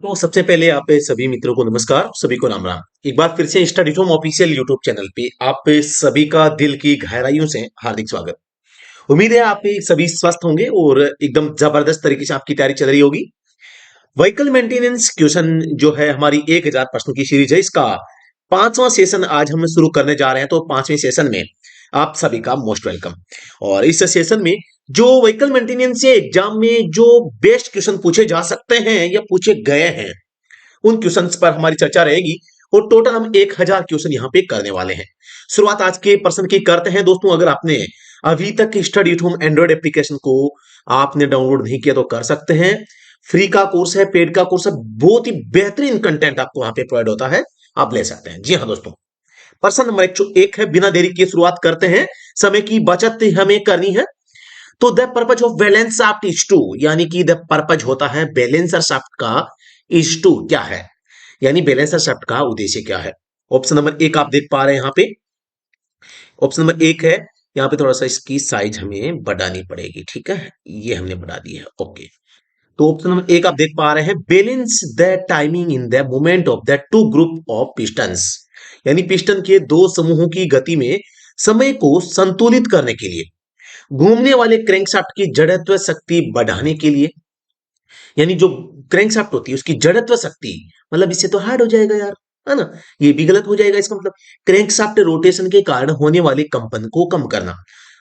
तो सबसे पहले आप सभी मित्रों को नमस्कार, सभी को राम राम। एक बार फिर से study home official YouTube channel पे आप सभी का दिल की गहराइयों से हार्दिक स्वागत। उम्मीद है आप सभी स्वस्थ होंगे और एकदम जबरदस्त तरीके से आपकी तैयारी चल रही होगी। व्हीकल मेंटेनेंस क्वेश्चन जो है हमारी 1000 प्रश्नों की सीरीज है, इसका 5वां सेशन आज हम शुरू करने जा रहे हैं। तो 5वें सेशन में आप सभी का मोस्ट वेलकम। और इस सेशन में जो व्हीकल मेंटेनेंस से एग्जाम में जो बेस्ट क्वेश्चन पूछे जा सकते हैं या पूछे गए हैं, उन क्वेश्चंस पर हमारी चर्चा रहेगी। और टोटल हम 1000 क्वेश्चन यहाँ पे करने वाले हैं। शुरुआत आज के प्रश्न की करते हैं। दोस्तों, अगर आपने अभी तक study at home Android application को आपने डाउनलोड नहीं किया तो कर सकते हैं। फ्री का कोर्स है, पेड का कोर्स है, बहुत ही बेहतरीन कंटेंट आपको वहां पे प्रोवाइड होता है, आप ले सकते हैं। जी हाँ दोस्तों, प्रश्न नंबर 101 है। बिना देरी के शुरुआत करते हैं, समय की बचत हमें करनी है। तो the purpose of balance shaft is to, यानी कि द पर्पज होता है बैलेंसर शाफ्ट का, इज टू क्या है, यानी बैलेंसर शाफ्ट का उद्देश्य क्या है। ऑप्शन नंबर 1 आप देख पा रहे हैं यहाँ पे। ऑप्शन नंबर 1 है, यहाँ पे थोड़ा सा इसकी साइज हमें बढ़ानी पड़ेगी, ठीक है, ये हमने बढ़ा दी है। ओके, तो ऑप्शन नंबर 1 आप देख पा रहे हैं, balance the timing in the movement of the two group of pistons, यानी पिस्टन के दो समूहों की गति में समय को संतुलित करने के लिए, घूमने वाले क्रैंकशाफ्ट की जड़त्व शक्ति बढ़ाने के लिए, यानी जो क्रैंकशाफ्ट होती है उसकी जड़त्व शक्ति, मतलब इससे तो हार्ड हो जाएगा यार, है ना, ये भी गलत हो जाएगा। इसका मतलब क्रैंकशाफ्ट रोटेशन के कारण होने वाले कंपन को कम करना।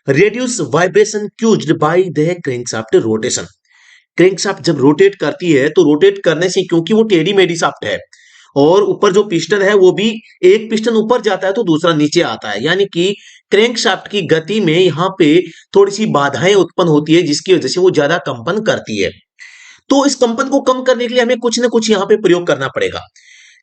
Reduce vibration caused by the crankshaft rotation, crankshaft जब रोटेट करती है तो रोटेट करने से, क्योंकि वो टेढ़ी मेढ़ी शाफ्ट है और ऊपर जो पिस्टन है वो भी, एक पिस्टन ऊपर जाता है तो दूसरा नीचे आता है, यानी कि क्रैंकशाफ्ट की गति में यहाँ पे थोड़ी सी बाधाएं उत्पन्न होती है, जिसकी वजह से वो ज्यादा कंपन करती है। तो इस कंपन को कम करने के लिए हमें कुछ ना कुछ यहाँ पे प्रयोग करना पड़ेगा।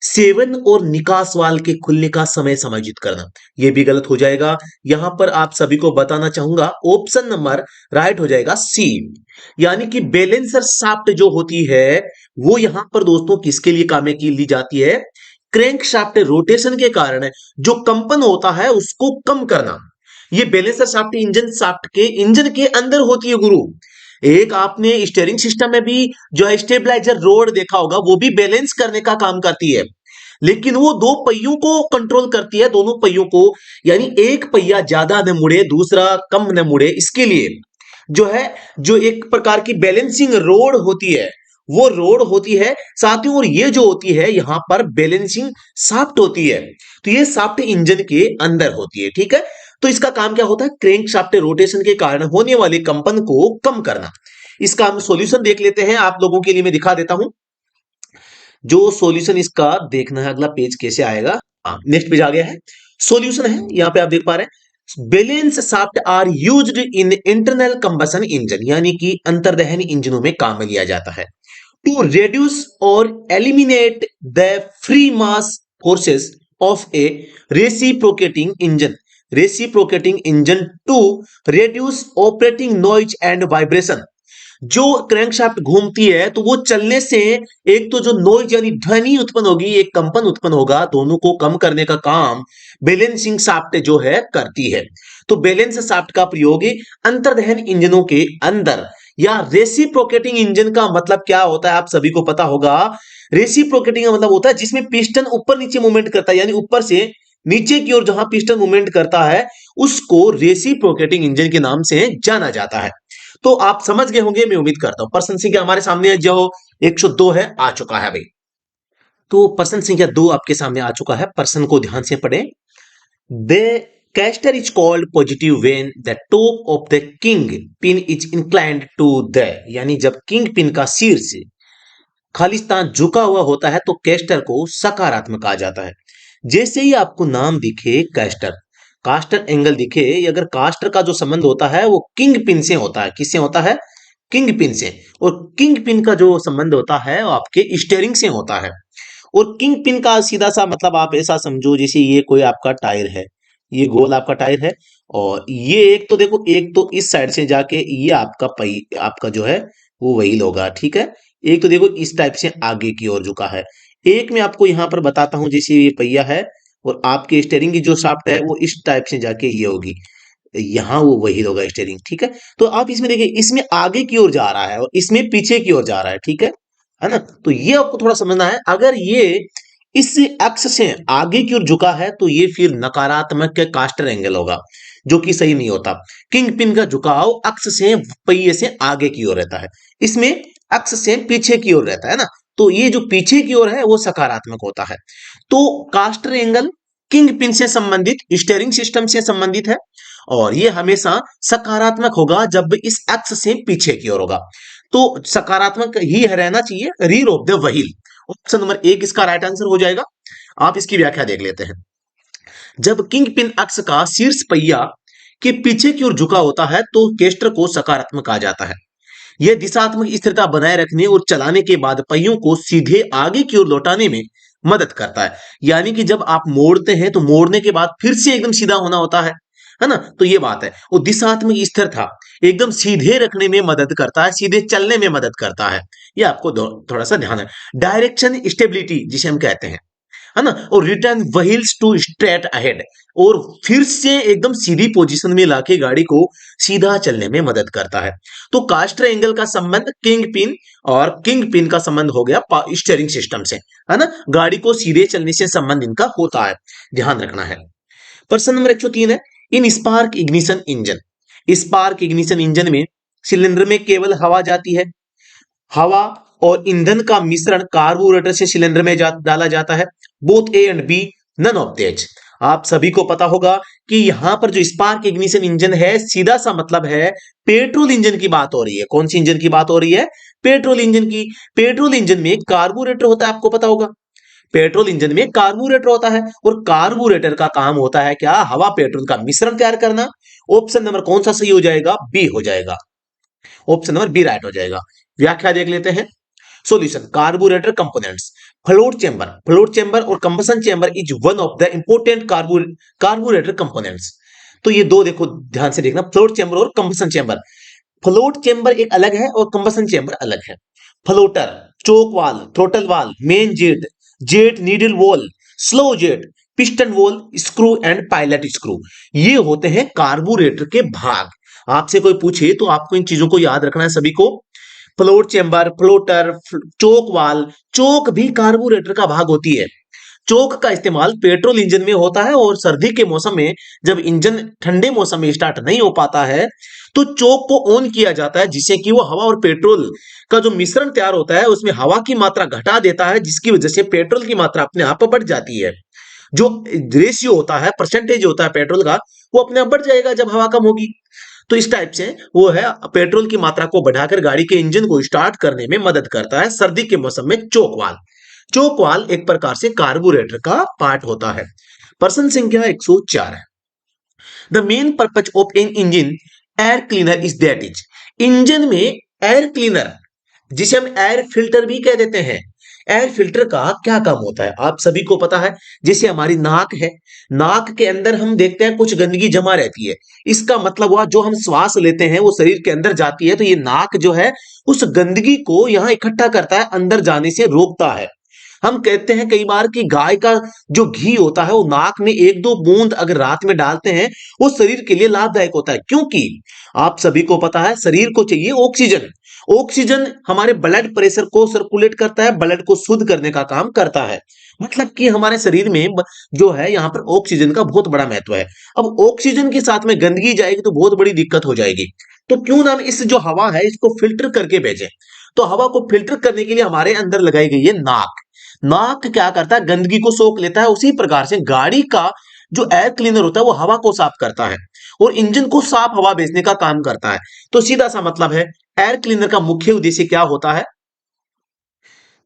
सेवन और निकास वाल्व के खुलने का समय समायोजित करना, यह भी गलत हो जाएगा। यहां पर आप सभी को बताना चाहूंगा, ऑप्शन नंबर राइट हो जाएगा सी, यानी कि बैलेंसर शाफ्ट जो होती है वो यहां पर दोस्तों किसके लिए काम में की ली जाती है, क्रैंक शाफ्ट रोटेशन के कारण जो कंपन होता है उसको कम करना। ये बैलेंसर शाफ्ट इंजन के अंदर होती है गुरु। एक आपने स्टीयरिंग सिस्टम में भी जो है स्टेबलाइजर रोड देखा होगा, वो भी बैलेंस करने का काम करती है, लेकिन वो दो पहियों को कंट्रोल करती है, दोनों पहियों को, यानी एक पहिया ज्यादा न मुड़े दूसरा कम न मुड़े, इसके लिए जो है, जो एक प्रकार की बैलेंसिंग रोड होती है वो रोड होती है साथियों। और ये जो होती है यहां पर बैलेंसिंग शाफ्ट होती है, तो ये शाफ्ट इंजन के अंदर होती है, ठीक है। तो इसका काम क्या होता है, क्रैंक शाफ्ट रोटेशन के कारण होने वाले कंपन को कम करना। इसका हम सॉल्यूशन देख लेते हैं, आप लोगों के लिए मैं दिखा देता हूं जो सॉल्यूशन इसका देखना है। अगला पेज कैसे आएगा, नेक्स्ट पेज आ गया है। सॉल्यूशन है, यहां पे आप देख पा रहे हैं, balance shaft are used in internal combustion engine, यानी कि अंतर्दहन इंजनों में काम में लिया जाता है, to reduce or eliminate the free mass forces of a reciprocating engine, reciprocating engine to reduce operating noise and vibration। जो क्रैंकशाफ्ट घूमती है तो वो चलने से एक तो जो नॉइज यानी ध्वनि उत्पन्न होगी, एक कंपन उत्पन्न होगा, दोनों को कम करने का काम बैलेंसिंग शाफ्ट जो है करती है। तो बैलेंस शाफ्ट का प्रयोग अंतर्दहन इंजनों के अंदर, या रेसिप्रोकेटिंग इंजन का मतलब क्या होता है आप सभी को पता होगा। रेसिप्रोकेटिंग का मतलब होता है जिसमें पिस्टन ऊपर नीचे मूवमेंट करता है, यानी ऊपर से नीचे की ओर जहां पिस्टन मूवमेंट करता है उसको रेसिप्रोकेटिंग इंजन के नाम से जाना जाता है। तो आप समझ गए होंगे, मैं उम्मीद करता हूं। प्रश्न संख्या हमारे सामने जो 102 है आ चुका है भाई। तो प्रश्न संख्या 2 आपके सामने आ चुका है, प्रश्न को ध्यान से पढ़ें। The caster is called positive when the top of the king pin is inclined to the, यानी जब किंग पिन का शीर्ष खालिस्तान झुका हुआ होता है तो कैस्टर को सकारात्मक कहा जाता है। जैसे ही आपको नाम दिखे कैस्टर, कास्टर एंगल दिखे, अगर कास्टर का जो संबंध होता है वो किंग पिन से होता है, किससे होता है, किंग पिन से। और किंग पिन का जो संबंध होता है वो आपके स्टीयरिंग से होता है। और किंग पिन का सीधा सा मतलब आप ऐसा समझो जैसे ये कोई आपका टायर है, ये गोल आपका टायर है, और ये एक तो देखो, एक तो इस साइड से जाके ये आपका पही, आपका जो है वो व्हील होगा, ठीक है। एक तो देखो इस टाइप से आगे की ओर झुका है। एक मैं आपको यहाँ पर बताता हूँ, जैसे ये पहिया है और आपके स्टीयरिंग की जो शाफ्ट है वो इस टाइप से जाके ये होगी, यहाँ वो व्हील होगा स्टीयरिंग, ठीक है। तो आप इसमें देखिए, इसमें आगे की ओर जा रहा है और इसमें पीछे की ओर जा रहा है, ठीक है। है ना। तो ये आपको थोड़ा समझना है, अगर ये इस अक्ष से आगे की ओर झुका है तो ये फिर नकारात्मक कास्टर एंगल होगा, जो कि सही नहीं होता। किंग पिन का झुकाव अक्ष से पहिए से आगे की ओर रहता है, इसमें अक्ष से पीछे की ओर रहता है ना। तो ये जो पीछे की ओर है वो सकारात्मक होता है। तो कास्टर एंगल किंग पिन से संबंधित, स्टीयरिंग सिस्टम से संबंधित है, और ये हमेशा सकारात्मक होगा जब इस अक्ष से पीछे की ओर होगा। तो सकारात्मक ही रहना चाहिए, rear of the wheel. Option number एक इसका राइट आंसर हो जाएगा। आप इसकी व्याख्या देख लेते हैं। जब किंग पिन अक्ष का शीर्ष पहिया के पीछे की ओर झुका होता है तो केस्टर को सकारात्मक कहा जाता है। यह दिशात्मक स्थिरता बनाए रखने और चलाने के बाद पहियों को सीधे आगे की ओर लौटाने में मदद करता है। यानी कि जब आप मोड़ते हैं तो मोड़ने के बाद फिर से एकदम सीधा होना होता है ना। तो ये बात है, वो दिशात्मक स्थिरता एकदम सीधे रखने में मदद करता है, सीधे चलने में मदद करता है। ये आपको थोड़ा सा ध्यान है। डायरेक्शन स्टेबिलिटी जिसे हम कहते हैं, है ना। और return wheels to straight ahead, और फिर से एकदम सीधी पोजीशन में लाके गाड़ी को सीधा चलने में मदद करता है। तो कास्टर एंगल का संबंध किंग पिन का संबंध हो गया स्टीयरिंग सिस्टम से, है ना। गाड़ी को सीधे चलने से संबंध इनका होता है, ध्यान रखना है। प्रश्न नंबर 103 है, in spark ignition engine, spark ignition engine में सिलेंडर में केवल हवा जाती है, हवा और ईंधन का मिश्रण कार्बोरेटर से सिलेंडर में डाला जाता है। Both A and B, none of these. आप सभी को पता होगा कि यहां पर जो स्पार्क इग्निशन इंजन है, सीधा सा मतलब है पेट्रोल इंजन की बात हो रही है। कौन सी इंजन की बात हो रही है? पेट्रोल इंजन की। पेट्रोल इंजन में कार्बोरेटर होता है, आपको पता होगा। पेट्रोल इंजन में कार्बोरेटर होता है, और कार्बोरेटर का काम होता है क्या? हवा पेट्रोल का मिश्रण तैयार करना। ऑप्शन नंबर कौन सा सही हो जाएगा? बी हो जाएगा। ऑप्शन नंबर बी राइट हो जाएगा। व्याख्या देख लेते हैं। Solution, carburettor components, float chamber और combustion chamber is one of the important carburettor components. तो ये दो देखो, ध्यान से देखना, फ्लोट चेंबर और कंबसन चेंबर। फ्लोट चेंबर एक अलग है और कंबसन चेंबर अलग है। फ्लोटर, चोक वाल, थ्रोटल वाल, main jet, jet needle wall, slow jet, piston wall, screw and pilot screw, ये होते हैं कार्बोरेटर के भाग। आपसे कोई पूछे तो आपको इन चीजों को याद रखना है सभी को। फ्लोट चेंबर, फ्लोटर, चोक वाल, चोक भी कार्बोरेटर का भाग होती है। चोक का इस्तेमाल पेट्रोल इंजन में होता है, और सर्दी के मौसम में जब इंजन ठंडे मौसम में स्टार्ट नहीं हो पाता है तो चोक को ऑन किया जाता है, जिससे कि वो हवा और पेट्रोल का जो मिश्रण तैयार होता है उसमें हवा की मात्रा घटा देता है, जिसकी वजह से पेट्रोल की मात्रा अपने आप बढ़ जाती है। जो रेशियो होता है, परसेंटेज होता है पेट्रोल का, वो अपने आप बढ़ जाएगा जब हवा कम होगी। तो इस टाइप से वो है, पेट्रोल की मात्रा को बढ़ाकर गाड़ी के इंजन को स्टार्ट करने में मदद करता है सर्दी के मौसम में चोकवाल। चोकवाल एक प्रकार से कार्बोरेटर का पार्ट होता है। प्रश्न संख्या 104 है, the main purpose of an engine air cleaner is that is. Engine में एयर क्लीनर, जिसे हम एयर फिल्टर भी कह देते हैं, एयर फिल्टर का क्या काम होता है आप सभी को पता है। जैसे हमारी नाक है, नाक के अंदर हम देखते हैं कुछ गंदगी जमा रहती है, इसका मतलब हुआ जो हम श्वास लेते हैं वो शरीर के अंदर जाती है, तो ये नाक जो है उस गंदगी को यहां इकट्ठा करता है, अंदर जाने से रोकता है। हम कहते हैं कई बार कि गाय का जो घी होता है वो नाक में एक दो बूंद अगर रात में डालते हैं वो शरीर के लिए लाभदायक होता है, क्योंकि आप सभी को पता है शरीर को चाहिए ऑक्सीजन। ऑक्सीजन हमारे ब्लड प्रेशर को सर्कुलेट करता है, ब्लड को शुद्ध करने का काम करता है। मतलब कि हमारे शरीर में जो है यहाँ पर ऑक्सीजन का बहुत बड़ा महत्व है। अब ऑक्सीजन के साथ में गंदगी जाएगी तो बहुत बड़ी दिक्कत हो जाएगी। तो क्यों ना हम इस जो हवा है इसको फिल्टर करके भेजें। तो हवा को फिल्टर करने के लिए हमारे अंदर लगाई गई है नाक। नाक क्या करता है? गंदगी को सोख लेता है। उसी प्रकार से गाड़ी का जो एयर क्लीनर होता है वो हवा को साफ करता है और इंजन को साफ हवा भेजने का काम करता है। तो सीधा सा मतलब है एयर क्लीनर का मुख्य उद्देश्य क्या होता है?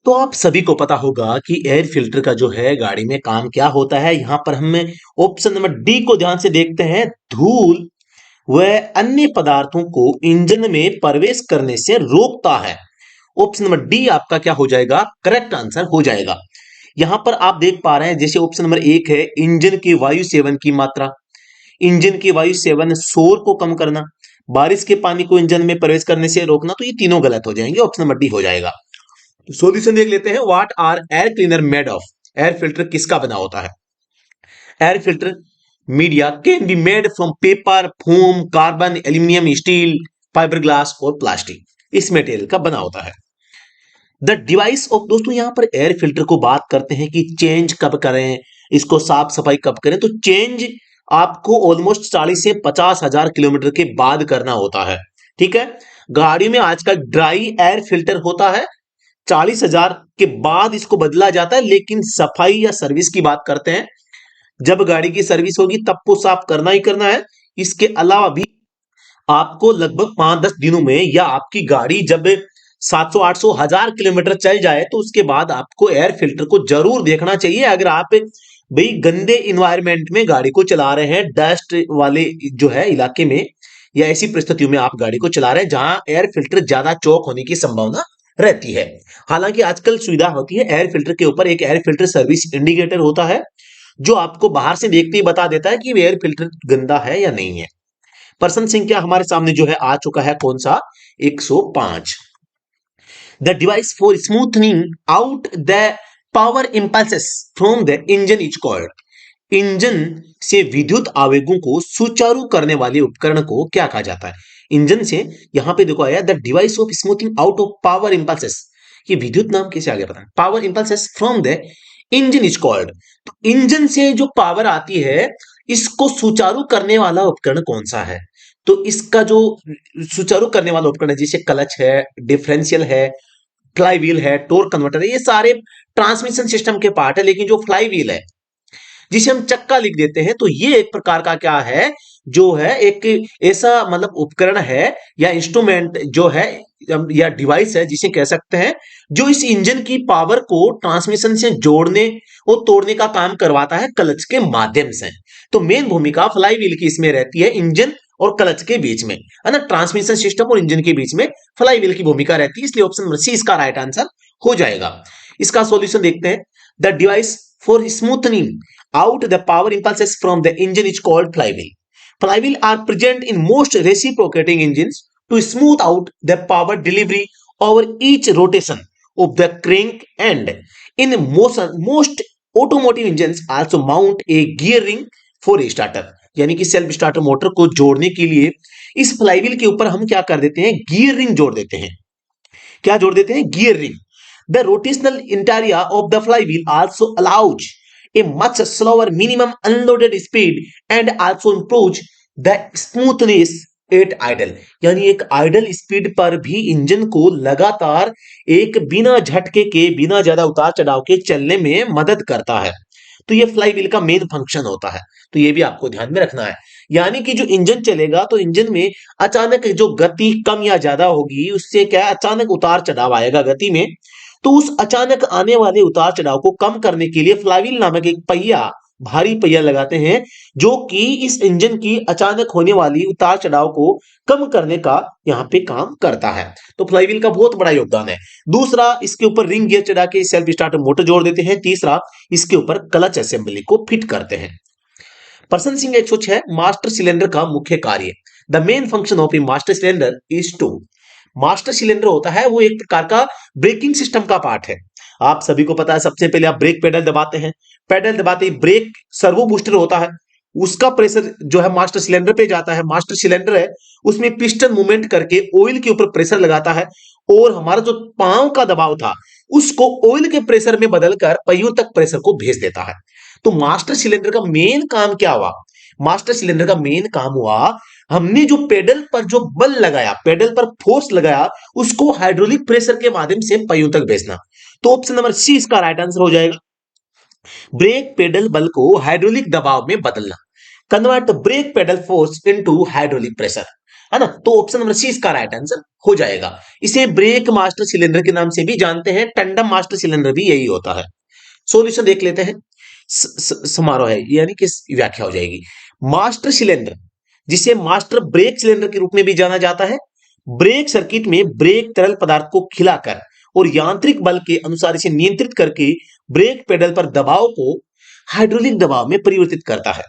तो आप सभी को पता होगा कि एयर फिल्टर का जो है गाड़ी में काम क्या होता है। यहां पर हम ऑप्शन नंबर डी को ध्यान से देखते हैं, धूल व अन्य पदार्थों को इंजन में प्रवेश करने से रोकता है। ऑप्शन नंबर डी आपका क्या हो जाएगा? करेक्ट आंसर हो जाएगा। यहां पर आप देख पा रहे हैं जैसे ऑप्शन नंबर एक है इंजन की वायु सेवन की मात्रा, इंजन की वायु सेवन शोर को कम करना, बारिश के पानी को इंजन में प्रवेश करने से रोकना, तो ये तीनों गलत हो जाएंगे, ऑप्शन नंबर डी हो जाएगा। सॉल्यूशन देख लेते हैं, what are air cleaner made of. Air filter किसका बना होता है? Air filter media can be made from paper, foam, carbon, aluminium, steel, fibre glass और प्लास्टिक, इस मटेरियल का बना होता है। द डिवाइस ऑफ, दोस्तों यहां पर एयर फिल्टर को बात करते हैं कि चेंज कब करें, इसको साफ सफाई कब करें। तो चेंज आपको ऑलमोस्ट 40 से 50 हजार किलोमीटर के बाद करना होता है। ठीक है, गाड़ी में आजकल ड्राई एयर फिल्टर होता है, 40 हजार के बाद इसको बदला जाता है। लेकिन सफाई या सर्विस की बात करते हैं, जब गाड़ी की सर्विस होगी तब को साफ करना ही करना है। इसके अलावा भी आपको लगभग 5-10 दिनों में, या आपकी गाड़ी जब 700-800 हजार किलोमीटर चल जाए तो उसके बाद आपको एयर फिल्टर को जरूर देखना चाहिए। अगर आप भाई गंदे इन्वायरमेंट में गाड़ी को चला रहे हैं, डस्ट वाले जो है इलाके में, या ऐसी परिस्थितियों में आप गाड़ी को चला रहे हैं जहां एयर फिल्टर ज्यादा चौक होने की संभावना रहती है। हालांकि आजकल सुविधा होती है, एयर फिल्टर के ऊपर एक एयर फिल्टर सर्विस इंडिकेटर होता है जो आपको बाहर से देखते ही बता देता है कि एयर फिल्टर गंदा है या नहीं है। पर्सन संख्या हमारे सामने जो है आ चुका है, कौन सा, 105। The device for smoothening out the power impulses from the engine is called. Engine से विद्युत आवेगों को सुचारू करने वाले उपकरण को क्या कहा जाता है? इंजन से, यहां पे देखो आया the device of smoothing out of power impulses, ये विद्युत नाम कैसे आ गया पता है? Power impulses from the engine is called. तो इंजन से जो पावर आती है, इसको सुचारू करने वाला उपकरण कौन सा है? तो इसका जो सुचारू करने वाला उपकरण है, जैसे क्लच है, डिफरेंशियल है, फ्लाई व्हील है, टोर्क कन्वर्टर है, ये सारे ट्रांसमिशन सिस्टम के पार्ट है। लेकिन जो फ्लाई व्हील है, जिसे हम चक्का लिख देते हैं, तो ये एक प्रकार का क्या है, जो है एक ऐसा मतलब उपकरण है या इंस्ट्रूमेंट जो है या डिवाइस है, जिसे कह सकते हैं, जो इस इंजन की पावर को ट्रांसमिशन से जोड़ने और तोड़ने का काम करवाता है क्लच के माध्यम से। तो मेन भूमिका फ्लाई व्हील की इसमें रहती है, इंजन और क्लच के बीच में, है ना, ट्रांसमिशन सिस्टम और इंजन के बीच में फ्लाई व्हील की भूमिका रहती है। इसलिए ऑप्शन नंबर सी इसका राइट आंसर हो जाएगा। इसका सॉल्यूशन देखते हैं। The device for smoothening out the power impulses from the engine is called flywheel. Flywheel are present in most reciprocating engines to smooth out the power delivery over each rotation of the crank end. In motion, most automotive engines also mount a gear ring for a starter. यानी कि self starter motor को जोड़ने के लिए इस flywheel के ऊपर हम क्या कर देते हैं, गियर रिंग जोड़ देते हैं। क्या जोड़ देते हैं? Gear ring. The rotational interior of the flywheel also allows a much slower minimum unloaded speed and also improves the smoothness at idle। यानी एक आइडल स्पीड पर भी इंजन को लगातार एक बिना झटके के, बिना ज्यादा उतार चढ़ाव के चलने में मदद करता है। तो ये फ्लाईव्हील का मेन फंक्शन होता है। तो ये भी आपको ध्यान में रखना है। यानी कि जो इंजन चलेगा तो इंजन में अचानक जो गति कम या ज्यादा होगी, उससे क्या अचानक उतार चढ़ाव आएगा गति में। तो उस अचानक आने वाले उतार चढ़ाव को कम करने के लिए फ्लाईव्हील नामक एक पहिया, भारी पहिया लगाते हैं, जो कि इस इंजन की अचानक होने वाली उतार चढ़ाव को कम करने का यहां पे काम करता है। तो फ्लाईव्हील का बहुत बड़ा योगदान है। दूसरा, इसके ऊपर रिंग गियर चढ़ा के सेल्फ स्टार्टर मोटर जोड़ देते हैं। तीसरा, इसके ऊपर क्लच असेंबली को फिट करते हैं। पर्सन सिंह 106, मास्टर सिलेंडर का मुख्य कार्य। The main function of a master cylinder is to. Master cylinder होता है वो एक प्रकार का ब्रेकिंग सिस्टम का पार्ट है। आप सभी को पता है, सबसे पहले आप ब्रेक पेडल दबाते हैं, पेडल दबाते ही ब्रेक सर्वो बूस्टर होता है, उसका प्रेशर जो है मास्टर सिलेंडर पे जाता है। मास्टर सिलेंडर है, उसमें पिस्टन मूवमेंट करके ऑयल के ऊपर प्रेशर लगाता है, और हमारा जो पांव का दबाव था उसको ऑयल के प्रेशर में बदलकर पहियों तक प्रेशर को भेज देता है। तो मास्टर सिलेंडर का मेन काम क्या हुआ? मास्टर सिलेंडर का मेन काम हुआ, हमने जो पेडल पर जो बल लगाया, पेडल पर फोर्स लगाया, उसको हाइड्रोलिक प्रेशर के माध्यम से पहियों तक भेजना। तो ऑप्शन नंबर सी इसका राइट आंसर हो जाएगा। ब्रेक पेडल बल को हाइड्रोलिक दबाव में बदलना, convert brake pedal force into hydraulic pressure, है ना। तो ऑप्शन नंबर सी इसका राइट आंसर हो जाएगा। इसे ब्रेक मास्टर सिलेंडर के नाम से भी जानते हैं, टंडम मास्टर सिलेंडर भी यही होता है। सॉल्यूशन देख लेते हैं। समारोह है, यानी कि व्याख्या हो जाएगी। मास्टर सिलेंडर, जिसे मास्टर ब्रेक सिलेंडर के रूप में भी जाना जाता है, ब्रेक सर्किट में ब्रेक तरल पदार्थ को खिलाकर और यांत्रिक बल के अनुसार इसे नियंत्रित करके ब्रेक पेडल पर दबाव को हाइड्रोलिक दबाव में परिवर्तित करता है।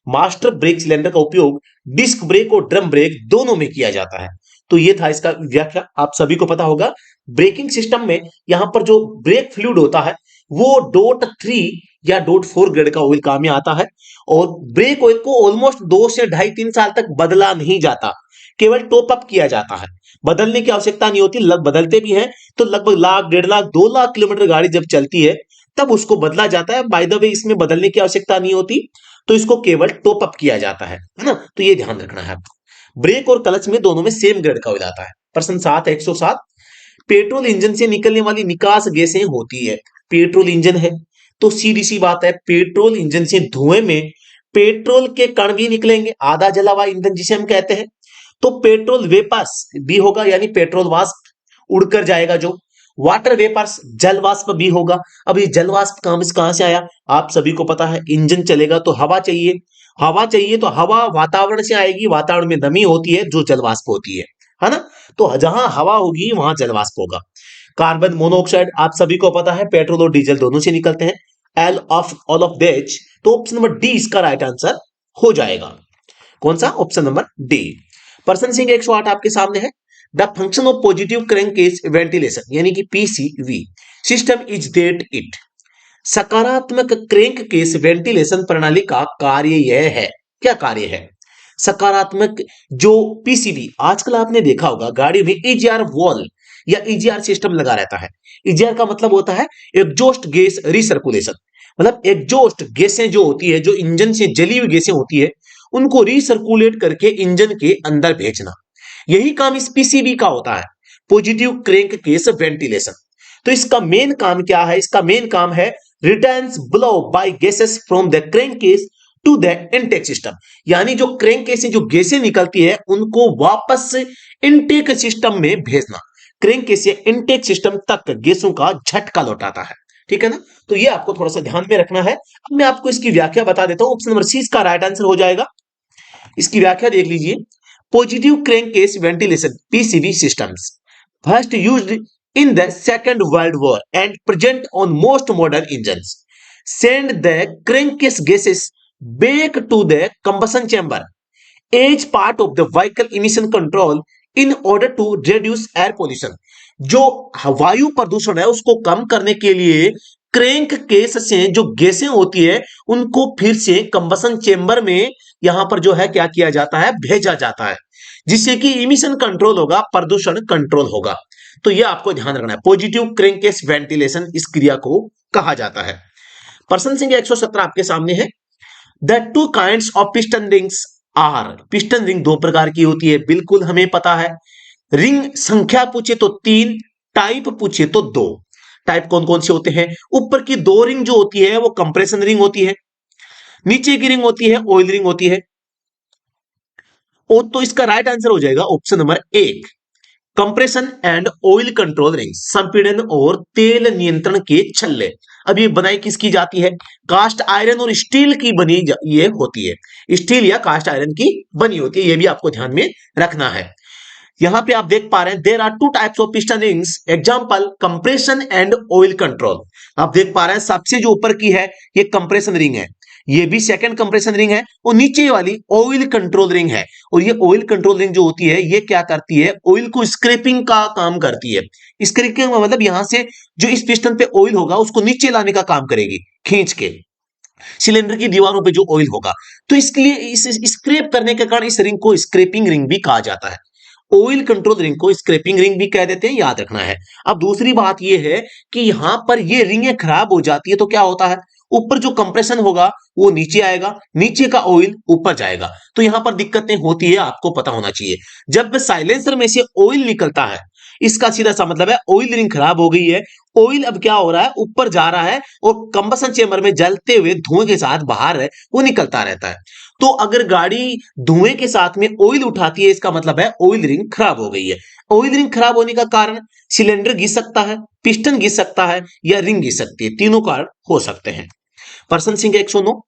मास्टर ब्रेक सिलेंडर का उपयोग डिस्क ब्रेक और ड्रम ब्रेक दोनों में किया जाता है। तो ये था इसका व्याख्या, आप सभी को पता होगा। ब्रेकिंग सिस्टम में यहां पर जो ब्रेक फ्लूइड होता है वो .3 या .4 ग्रेड का ऑयल काम में आता है, और ब्रेक ऑयल को ऑलमोस्ट 2 से 2.5-3 साल तक बदला नहीं जाता, केवल टॉप अप किया जाता है, बदलने की आवश्यकता नहीं होती। बदलते भी हैं तो लगभग लाख, 1.5 लाख, 2 लाख किलोमीटर गाड़ी जब चलती है तब उसको बदला जाता है। बाय द वे इसमें बदलने की आवश्यकता नहीं होती, तो इसको केवल टॉप अप किया जाता है ना। तो ये ध्यान रखना है आपको। ब्रेक और क्लच में दोनों में सेम ग्रेड का ऑयल आता है। प्रश्न 7 107, पेट्रोल इंजन से निकलने वाली निकास गैसें होती है। पेट्रोल इंजन है तो सीधी सी बात है, पेट्रोल इंजन से धुएं में पेट्रोल के कण भी निकलेंगे, आधा जला हुआ ईंधन जिसे हम कहते हैं। तो पेट्रोल वेपर्स भी होगा, यानी पेट्रोल वाष्प उड़कर जाएगा। जो वाटर वेपर्स, जल वाष्प भी होगा। अब ये जल वाष्प कहां से आया, आप सभी को पता है, इंजन चलेगा तो हवा चाहिए, हवा चाहिए तो हवा वातावरण से आएगी, वातावरण में नमी होती है जो जल वाष्प होती है ना। तो जहां हवा होगी वहां जल वाष्प होगा। कार्बन मोनोऑक्साइड आप सभी को पता है पेट्रोल और डीजल दोनों से निकलते हैं, ऑल ऑफ दैट। तो ऑप्शन नंबर डी इसका राइट आंसर हो जाएगा। कौन सा, option number D. Person Singh 108 आपके सामने है। The function of positive crankcase ventilation यानी कि PCV system is that it, सकारात्मक क्रैंक केस वेंटिलेशन प्रणाली का कार्य यह है। क्या कार्य है, सकारात्मक जो पीसीवी, आजकल आपने देखा होगा गाड़ी में ईजीआर वॉल या ईजीआर सिस्टम लगा रहता है। ईजीआर का मतलब होता है एग्जॉस्ट गैस रिसर्कुलेशन, मतलब एग्जॉस्ट गैसें जो होती है, जो इंजन से जली हुई गैसें होती है, उनको रिसर्कुलेट करके इंजन के अंदर भेजना, यही काम इस पीसीबी का होता है, पॉजिटिव क्रैंक केस वेंटिलेशन। तो इसका मेन काम क्या है, इसका मेन काम है returns blow by gases from the crank case to the intake system, यानी जो क्रैंक केस से जो गैसें निकलती है उनको वापस इनटेक सिस्टम में भेजना। क्रैंक केस से इनटेक सिस्टम तक गैसों का झटका लौटाता है, ठीक है ना। तो ये आपको थोड़ा सा ध्यान में रखना है। अब मैं आपको इसकी व्याख्या बता देता हूं, ऑप्शन नंबर सी इसका राइट आंसर हो जाएगा। इसकी व्याख्या देख लीजिए। Positive crankcase ventilation PCV systems first used in the second world war and present on most modern engines send the crankcase gases back to the combustion chamber as part of the vehicle emission control in order to reduce air pollution. जो वायु प्रदूषण है उसको कम करने के लिए crank case से जो गैसें होती है उनको फिर से कंबशन चेंबर में यहां पर जो है क्या किया जाता है, भेजा जाता है, जिससे कि इमिशन कंट्रोल होगा, प्रदूषण कंट्रोल होगा। तो यह आपको ध्यान रखना है, पॉजिटिव क्रैंककेस वेंटिलेशन इस क्रिया को कहा जाता है। पर्सन सिंह 117 आपके सामने है। The two kinds of piston rings are, piston ring दो प्रकार की होती है, बिल्कुल हमें पता है। रिंग संख्या पूछे तो 3, टाइप पूछे तो 2। टाइप कौन कौन से होते हैं, ऊपर की 2 रिंग जो होती है वो कंप्रेशन रिंग होती है, नीचे की रिंग होती है ऑयल रिंग होती है। और तो इसका राइट आंसर हो जाएगा option number 1, compression and oil control ring, संपीड़न और तेल नियंत्रण के छल्ले। अब ये बनाई किसकी जाती है, कास्ट आयरन और स्टील की बनी ये होती है, स्टील या कास्ट आयरन की बनी होती है, ये भी आपको ध्यान में रखना है। यहां पे आप देख पा रहे हैं there are 2 types of piston rings, example compression and oil control. आप देख पा रहे हैं सबसे जो ऊपर की है ये कंप्रेशन रिंग है, ये भी सेकंड कंप्रेशन रिंग है, और नीचे वाली ऑयल कंट्रोल रिंग है। और ये ऑयल कंट्रोल रिंग जो होती है ये क्या करती है, ऑयल को स्क्रैपिंग का काम करती है। स्क्रैपिंग का मतलब यहां से जो इस पिस्टन पे ऑयल होगा उसको नीचे लाने का काम करेगी, खींच के सिलेंडर की दीवारों पे जो ऑयल होगा। तो इसके लिए इस स्क्रैप करने के कारण इस रिंग को स्क्रैपिंग रिंग भी कहा जाता है। ऑयल कंट्रोल रिंग को स्क्रैपिंग रिंग भी कह देते हैं, याद रखना है। अब दूसरी बात यह है कि यहां पर ये रिंगें खराब हो जाती है तो क्या होता है, ऊपर जो कंप्रेशन होगा वो नीचे आएगा, नीचे का ऑयल ऊपर जाएगा, तो यहां पर दिक्कतें होती है, आपको पता होना चाहिए। जब साइलेंसर में से ऑयल निकलता है इसका सीधा सा मतलब है ऑयल रिंग खराब हो गई है, ऑयल अब क्या हो रहा है, ऊपर जा रहा है और कंबशन चेंबर में जलते हुए धुएं के साथ बाहर है वो निकलता रहता है। तो अगर गाड़ी धुएं के साथ में ऑयल उठाती है इसका मतलब है ऑयल रिंग खराब हो गई है। ऑयल रिंग खराब होने का कारण सिलेंडर घिस सकता है, पिस्टन घिस सकता है या रिंग घिस सकती है, तीनों कारण हो सकते हैं। पर्सन सिंह 109,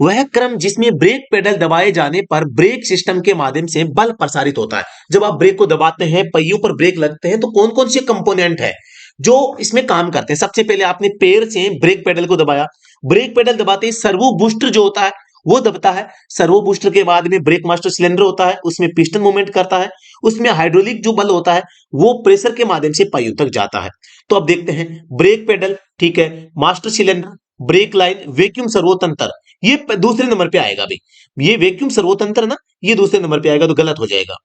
वह क्रम जिसमें ब्रेक पेडल दबाए जाने पर ब्रेक सिस्टम के माध्यम से बल प्रसारित होता है। जब आप ब्रेक को दबाते हैं, पहियों पर ब्रेक लगते हैं, तो कौन कौन से कंपोनेंट है जो इसमें काम करते हैं। सबसे पहले आपने पैर से ब्रेक पेडल को दबाया, ब्रेक पेडल दबाते ही सर्वो बूस्टर जो होता है वो दबता है, सर्वो बूस्टर के बाद में ब्रेक मास्टर सिलेंडर होता है, उसमें पिस्टन मूवमेंट करता है, उसमें हाइड्रोलिक जो बल होता है वो प्रेशर के माध्यम से पहियों तक जाता है। तो अब देखते हैं ब्रेक पेडल, ठीक है, master cylinder, brake line, vacuum servo तंत्र, ये दूसरे नंबर पे आएगा भाई, ये वैक्यूम सर्वोतंत्र ना, ये दूसरे नंबर पे आएगा तो गलत हो जाएगा।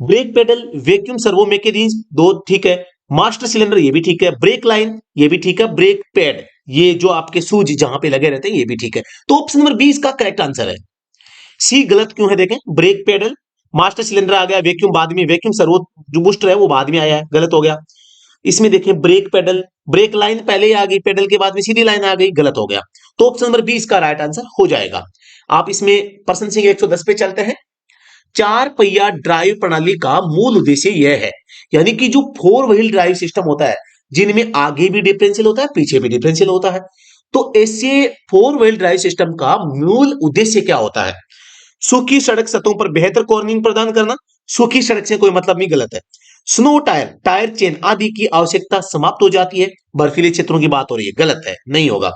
Brake pedal, vacuum servo mechanism, दो ठीक है। मास्टर सिलेंडर ये भी ठीक है। ब्रेक लाइन ये भी ठीक है। ब्रेक पैड, ये जो आपके सूज जहां पे लगे रहते हैं, ये भी ठीक है। तो ऑप्शन नंबर 20 का करेक्ट आंसर है। सी गलत क्यों है देखें, ब्रेक पेडल, मास्टर सिलेंडर आ गया, वैक्यूम बाद में, वैक्यूम सर्वो जो बूस्टर है वो बाद में आया है, गलत हो गया। इसमें देखें ब्रेक पेडल, ब्रेक लाइन पहले ही आ गई, पेडल के बाद में सीधी लाइन आ गई, गलत हो गया। तो ऑप्शन नंबर 20 का राइट आंसर हो जाएगा। आप इसमें पर्सन सिंह 110 पे चलते हैं। चार पहिया ड्राइव प्रणाली का मूल उद्देश्य यह है, यानी कि जो फोर व्हील ड्राइव सिस्टम होता है, जिनमें आगे भी डिफरेंशियल होता है, पीछे भी डिफरेंशियल होता है, तो ऐसे फोर व्हील ड्राइव सिस्टम का मूल उद्देश्य क्या होता है? सूखी सड़क सतहों पर बेहतर कॉर्निंग प्रदान करना। सूखी सड़क से कोई मतलब नहीं, गलत है। स्नो टायर, टायर चेन आदि की आवश्यकता समाप्त हो जाती है, बर्फीले क्षेत्रों की बात हो रही है, गलत है, नहीं होगा।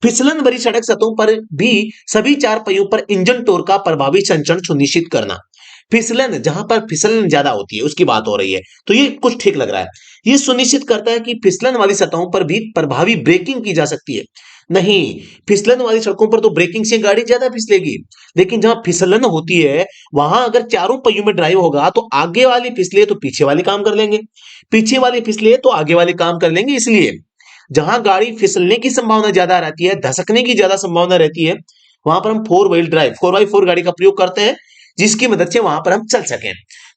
फिसलन भरी सड़क सतहों पर भी सभी चार पहियों पर इंजन टोर का प्रभावी संचरण सुनिश्चित करना। फिसलन, जहां पर फिसलन ज्यादा होती है उसकी बात हो रही है, तो ये कुछ ठीक लग रहा है। ये सुनिश्चित करता है कि फिसलन वाली सतहों पर भी प्रभावी ब्रेकिंग की जा सकती है। नहीं, फिसलन वाली सड़कों पर तो ब्रेकिंग से गाड़ी ज्यादा फिसलेगी, लेकिन जहां फिसलन होती है वहां अगर चारों पहियों में ड्राइव होगा तो आगे वाली फिसले तो पीछे वाली काम कर लेंगे, पीछे वाली फिसले तो आगे वाली काम कर लेंगे। इसलिए जहां गाड़ी फिसलने की संभावना ज्यादा रहती है, धसकने की ज्यादा संभावना रहती है, वहां पर हम फोर व्हील ड्राइव, 4x4 गाड़ी का प्रयोग करते हैं, जिसकी मदद से वहां पर हम चल सकें।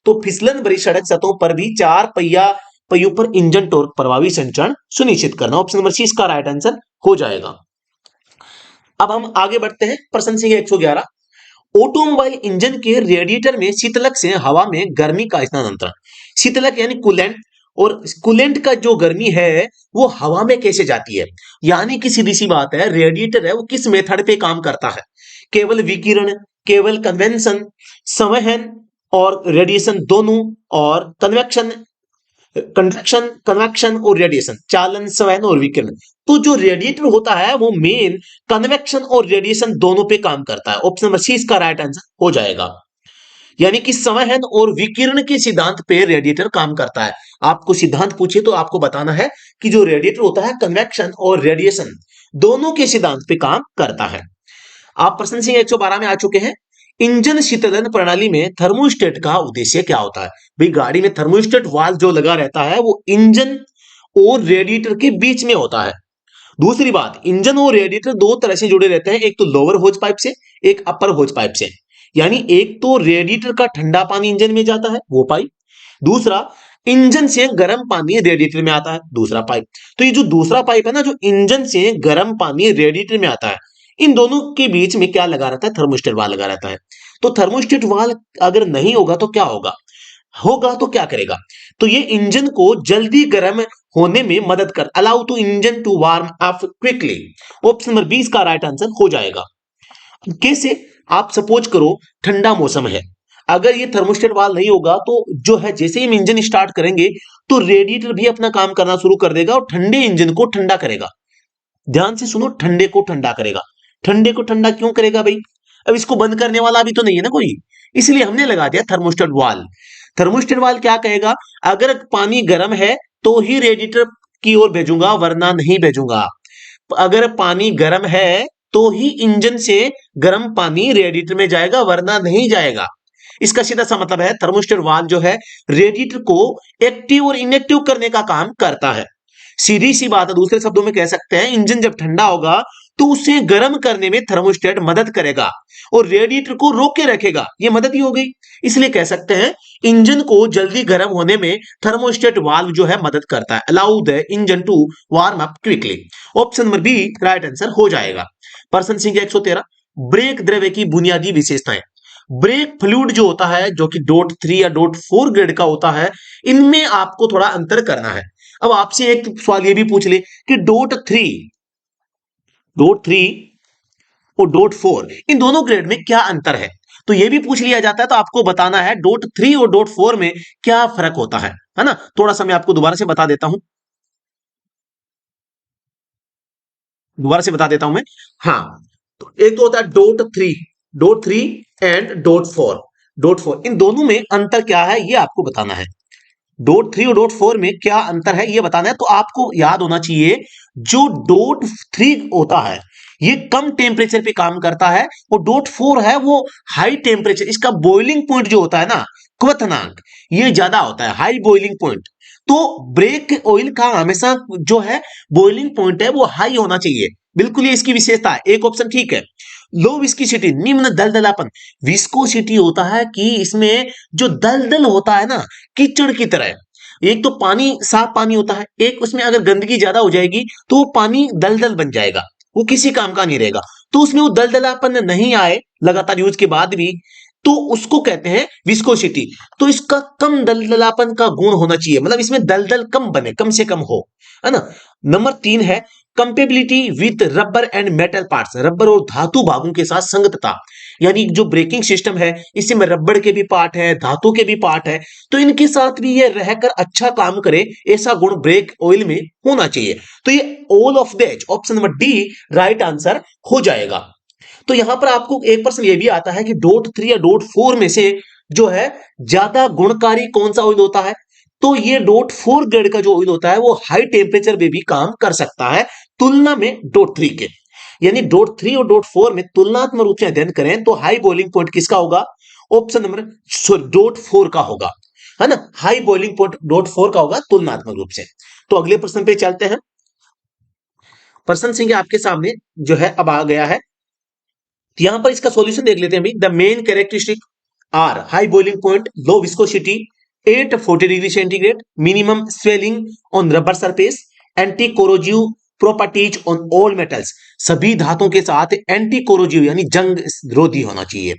तो फिसलन भरी सड़क सतहों पर भी चार पहियों पर इंजन टॉर्क प्रभावी संचरण सुनिश्चित करना। ऑप्शन नंबर सी इसका राइट आंसर हो जाएगा। अब हम आगे बढ़ते हैं, प्रश्न संख्या 111। ऑटोमोबाइल इंजन के रेडिएटर में शीतलक से हवा में गर्मी का स्थानांतरण। शीतलक यानी कूलेंट, और कूलेंट का जो गर्मी है वो हवा में कैसे जाती है? यानी कि सीधी सी बात है, रेडिएटर है वो किस मेथड पे काम करता है? केवल विकिरण, केवल कन्वेंशन, संवहन और रेडिएशन दोनों, और कन्वेक्शन, कंडक्शन, कन्वेक्शन और रेडिएशन, चालन, संवहन और विकिरण। तो जो रेडिएटर होता है वो मेन कन्वेक्शन और रेडिएशन दोनों पे काम करता है। ऑप्शन नंबर सी इसका राइट आंसर हो जाएगा। यानी कि संवहन और विकिरण के सिद्धांत पे रेडिएटर काम करता है। आपको सिद्धांत पूछे तो आपको बताना है कि जो रेडिएटर होता है कन्वेक्शन और रेडिएशन दोनों के सिद्धांत पे काम करता है। आप प्रश्न संख्या 112 में आ चुके हैं। इंजन शीतलन प्रणाली में थर्मोस्टेट का उद्देश्य क्या होता है? भाई गाड़ी में थर्मोस्टेट वाल्व जो लगा रहता है वो इंजन और रेडिएटर के बीच में होता है। दूसरी बात, इंजन और रेडिएटर दो तरह से जुड़े रहते हैं, एक तो लोअर होज पाइप से, एक अपर होज पाइप से। यानी एक तो रेडिएटर का ठंडा पानी इंजन में जाता है वो पाइप, दूसरा इंजन से गर्म पानी रेडिएटर में आता है दूसरा पाइप। तो ये जो दूसरा पाइप है ना, जो इंजन से गर्म पानी रेडिएटर में आता है, इन दोनों के बीच में क्या लगा रहता है? थर्मोस्टेट वाल्व लगा रहता है। तो थर्मोस्टेट वाल्व अगर नहीं होगा तो क्या होगा? होगा तो क्या करेगा? तो ये इंजन को जल्दी गर्म होने में मदद कर, allow to engine to warm up quickly. Option number 20 का राइट आंसर हो जाएगा। कैसे? आप सपोज करो ठंडा मौसम है, अगर ये थर्मोस्टेट वाल्व नहीं होगा तो जो है, जैसे ही हम इंजन स्टार्ट करेंगे तो रेडिएटर भी अपना काम करना शुरू कर देगा और ठंडे इंजन को ठंडा करेगा। ध्यान से सुनो, ठंडे को ठंडा करेगा। ठंडे को ठंडा क्यों करेगा भाई? अब इसको बंद करने वाला भी तो नहीं है ना कोई, इसलिए हमने लगा दिया थर्मोस्टेट वाल्व। थर्मोस्टेट वाल्व क्या कहेगा? अगर पानी गर्म है तो ही रेडिएटर की ओर भेजूंगा वरना नहीं भेजूंगा। अगर पानी गर्म है तो ही इंजन से गर्म पानी रेडिएटर में जाएगा वरना नहीं जाएगा। इसका सीधा सा मतलब है थर्मोस्टेट वाल्व जो है रेडिएटर को एक्टिव और इनएक्टिव करने का काम करता है। सीधी सी बात है, दूसरे शब्दों में कह सकते हैं इंजन जब ठंडा होगा तो उसे गर्म करने में थर्मोस्टेट मदद करेगा और रेडिएटर को रोक के रखेगा, ये मदद ही हो गई। इसलिए कह सकते हैं इंजन को जल्दी गर्म होने में थर्मोस्टेट वाल्व जो है मदद करता है, allow the engine to warm up quickly. Option number B right answer हो जाएगा। प्रश्न संख्या 113। ब्रेक द्रव्य की बुनियादी विशेषताएं। ब्रेक फ्लूइड जो होता है, जो कि डॉट 3 या डॉट 4 ग्रेड का होता है, इनमें आपको थोड़ा अंतर करना है। अब आपसे एक सवाल ये भी पूछ ले कि डॉट 3 और डॉट 4 इन दोनों ग्रेड में क्या अंतर है, तो ये भी पूछ लिया जाता है। तो आपको बताना है डॉट 3 और डॉट 4 में क्या फर्क होता है ना। थोड़ा सा मैं आपको दोबारा से बता देता हूं, मैं। हाँ, तो एक तो होता है डॉट 3 एंड डॉट 4। इन दोनों में अंतर क्या है ये आपको बताना है। डॉट थ्री और डॉट फोर में क्या अंतर है ये बताना है। तो आपको याद होना चाहिए, जो डॉट थ्री होता है ये कम टेम्परेचर पे काम करता है, और डॉट फोर है वो हाई टेम्परेचर, इसका बॉइलिंग पॉइंट जो होता है ना, क्वथनांक, ये ज्यादा होता है, हाई बॉइलिंग पॉइंट। तो ब्रेक ऑयल का हमेशा जो है बॉइलिंग पॉइंट है वो हाई होना चाहिए, बिल्कुल ये इसकी विशेषता है। एक ऑप्शन ठीक है। लो विस्कोसिटी, निम्न दलदलापन। विस्कोसिटी होता है कि इसमें जो दलदल होता है ना, कीचड़ की तरह। एक तो पानी साफ पानी होता है, एक उसमें अगर गंदगी ज्यादा हो जाएगी तो वो पानी दलदल बन जाएगा, वो किसी काम का नहीं रहेगा। तो उसमें वो दलदलापन नहीं आए लगातार यूज के बाद भी, तो उसको कहते हैं विस्कोसिटी। तो इसका कम दलदलापन का गुण होना चाहिए, मतलब इसमें दलदल कम बने, कम से कम हो, है ना। नंबर तीन है compatibility with rubber and metal parts, rubber और धातु भागों के साथ संगतता। यानी जो ब्रेकिंग सिस्टम है इसमें रबर के भी पार्ट है, धातु के भी पार्ट है, तो इनके साथ भी ये रहकर अच्छा काम करे, ऐसा गुण ब्रेक ऑयल में होना चाहिए। तो ये all of the option number D right answer हो जाएगा। तो यहां पर आपको एक प्रश्न ये भी आता है कि डॉट थ्री या डॉट फोर में से जो है ज्यादा गुणकारी कौन सा ऑयल होता है। तो ये डॉट फोर ग्रेड का जो ऑयल होता है वो हाई टेम्परेचर पे भी काम कर सकता है तुलना में डॉट थ्री के। यानी डॉट थ्री और डॉट फोर में तुलनात्मक रूप से अध्ययन करें तो हाई बॉइलिंग पॉइंट किसका होगा, ऑप्शन नंबर डॉट फोर का होगा, है ना। High boiling point dot four का होगा तुलनात्मक रूप से। तो अगले प्रश्न पे चलते हैं। प्रश्न सिंह आपके सामने जो है अब आ गया है, तो यहां पर इसका सॉल्यूशन देख लेते हैं भाई। The main characteristic are high boiling point, low viscosity, 840 degree centigrade, minimum swelling on rubber surface, anti corrosive properties on all metals. सभी धातुओं के साथ एंटी कोरोजिव यानी जंग रोधी होना चाहिए।